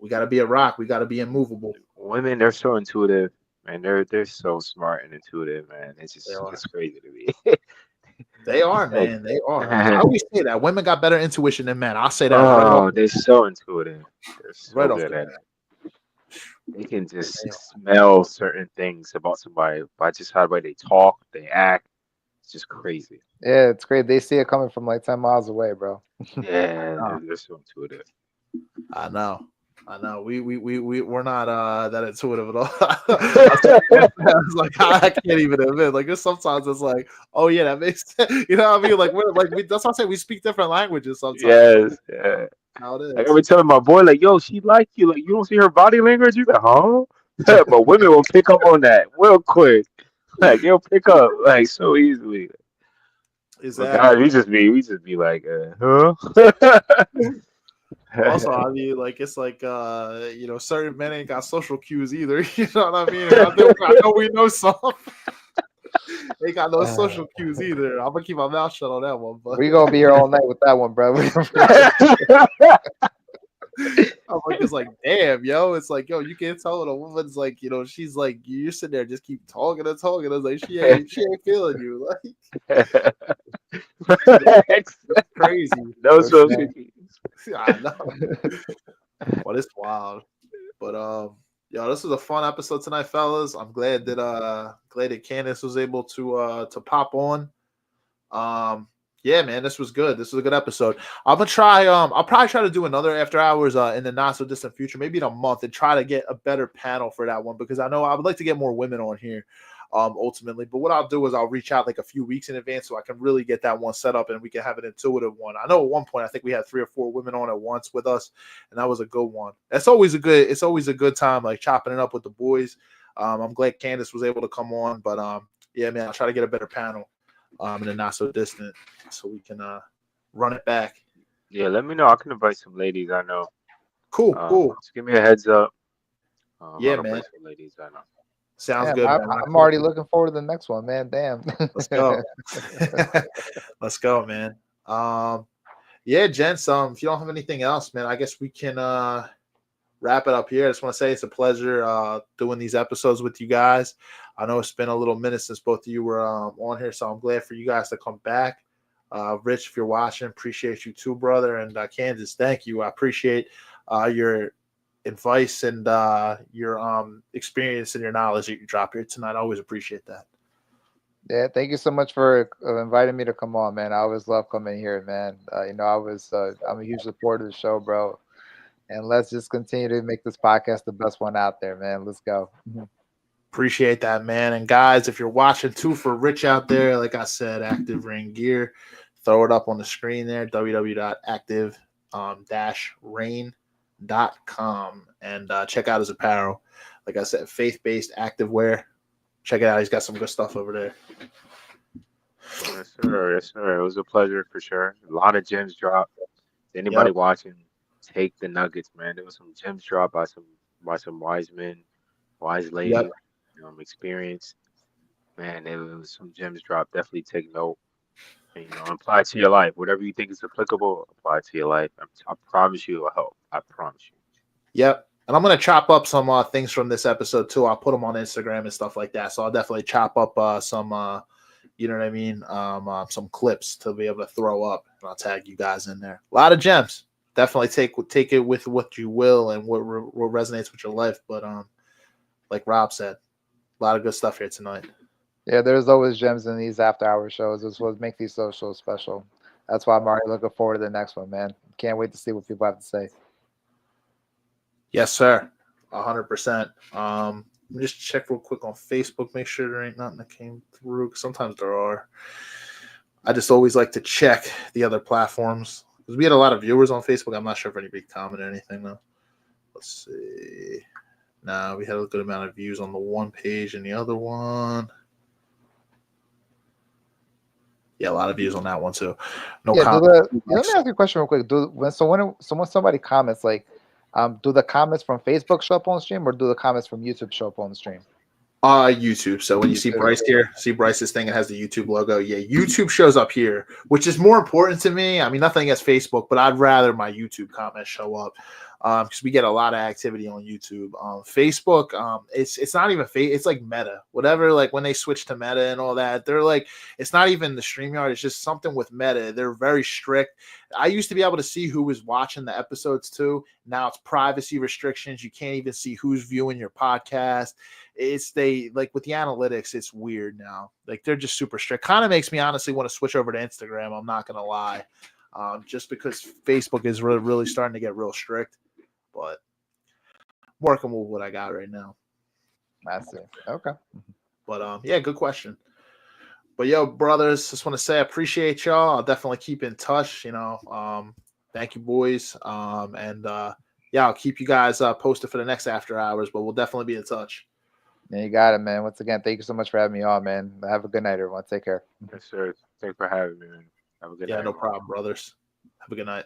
we got to be a rock. We got to be immovable. Women, they're so intuitive, man. They're so smart and intuitive, man. It's crazy to me. They are, man. They are. I always say that women got better intuition than men. I'll say that. Oh, they're so intuitive. They're so Right off good the at it. They can just smell certain things about somebody by just how the way they talk, they act. It's just crazy. Yeah, it's great. They see it coming from like 10 miles away, bro. Yeah, they're so intuitive. I know. We're not that intuitive at all. I was like, I can't even admit. Like, there's sometimes it's like, oh yeah, that makes sense. You know what I mean? Like, we're like, that's why I say we speak different languages sometimes. Yes, yeah. How it is. Like, I've been telling my boy, like, yo, she like you. Like, you don't see her body language? You like, huh? But women will pick up on that real quick. Like, they'll pick up like so easily. Exactly. Guys, we just be like, huh? Also, I mean, like, it's like, you know, certain men ain't got social cues either. You know what I mean? I know we know some. Ain't got no social cues either. I'm gonna keep my mouth shut on that one. But we gonna be here all night with that one, bro. I'm like, it's like, damn, yo. It's like, yo, you can't tell when a woman's like, you know, she's like, you're sitting there just keep talking and talking. It's like she ain't feeling you. Like, it's crazy. No social cues. I know. But it's wild. But yo, this was a fun episode tonight, fellas. I'm glad that Kandyce was able to pop on. Yeah, man, this was good. This was a good episode. I'm gonna try. I'll probably try to do another after hours in the not so distant future, maybe in a month, and try to get a better panel for that one, because I know I would like to get more women on here, ultimately. But what I'll do is I'll reach out like a few weeks in advance so I can really get that one set up and we can have an intuitive one. I know at one point I think we had 3 or 4 women on at once with us, and that was a good one. It's always a good time, like chopping it up with the boys. I'm glad Kandyce was able to come on, but yeah, man, I'll try to get a better panel in the not so distant, so we can run it back. Yeah, let me know. I can invite some ladies I know. Cool. Just give me a heads up. Yeah, I'll man. invite some ladies I know. Sounds good. I'm already looking forward to the next one, man. Damn. Let's go. Let's go, man. Yeah, gents. If you don't have anything else, man, I guess we can wrap it up here. I just want to say it's a pleasure doing these episodes with you guys. I know it's been a little minute since both of you were on here, so I'm glad for you guys to come back. Rich, if you're watching, appreciate you too, brother. And Kandyce, thank you. I appreciate your advice and your experience and your knowledge that you drop here tonight. I always appreciate that. Yeah, thank you so much for inviting me to come on, man. I always love coming here, man. You know, I'm a huge supporter of the show, bro. And let's just continue to make this podcast the best one out there, man. Let's go. Appreciate that, man. And guys, if you're watching too, for Rich out there, like I said, Active Rain Gear, throw it up on the screen there, www.active-rain.com, and check out his apparel. Like I said, faith-based active wear. Check it out. He's got some good stuff over there. Yes, sir. Yes, sir. It was a pleasure for sure. A lot of gems dropped. Anybody watching, take the nuggets, man. There was some gems dropped by some wise men, wise ladies, experience. Man, there was some gems dropped. Definitely take note. And, apply it to your life. Whatever you think is applicable, apply it to your life. I promise you it will help. I promise you. Yep. And I'm going to chop up some things from this episode too. I'll put them on Instagram and stuff like that. So I'll definitely chop up some, you know what I mean? Some clips to be able to throw up. And I'll tag you guys in there. A lot of gems. Definitely take it with what you will and what resonates with your life. But like Rob said, a lot of good stuff here tonight. Yeah, there's always gems in these after-hour shows. It's what make these shows special. That's why I'm already looking forward to the next one, man. Can't wait to see what people have to say. Yes, sir. 100%. Let me just check real quick on Facebook, make sure there ain't nothing that came through. 'Cause sometimes there are. I just always like to check the other platforms because we had a lot of viewers on Facebook. I'm not sure if anybody commented anything though. Let's see. Nah, we had a good amount of views on the one page and the other one. Yeah, a lot of views on that one too. No Let me ask you a question real quick. When somebody comments, like, do the comments from Facebook show up on the stream, or do the comments from YouTube show up on the stream? YouTube. So when you see Bryce here, see Bryce's thing, it has the YouTube logo. Yeah, YouTube shows up here, which is more important to me. I mean, nothing against Facebook, but I'd rather my YouTube comments show up because we get a lot of activity on YouTube. Facebook, it's not even it's like Meta, whatever. Like when they switch to Meta and all that, they're like, it's not even the StreamYard. It's just something with Meta. They're very strict. I used to be able to see who was watching the episodes too. Now it's privacy restrictions. You can't even see who's viewing your podcast. Like with the analytics, it's weird now. Like they're just super strict. Kind of makes me honestly want to switch over to Instagram. I'm not gonna lie, just because Facebook is really starting to get real strict. But I'm working with what I got right now. I see. Okay. But yeah, good question. But yo, brothers, just want to say I appreciate y'all. I'll definitely keep in touch. Thank you, boys. Yeah, I'll keep you guys posted for the next after hours. But we'll definitely be in touch. Yeah, you got it, man. Once again, thank you so much for having me on, man. Have a good night, everyone. Take care. Yes, sir. Thanks for having me, man. Have a good night. Yeah, no problem, brothers. Have a good night.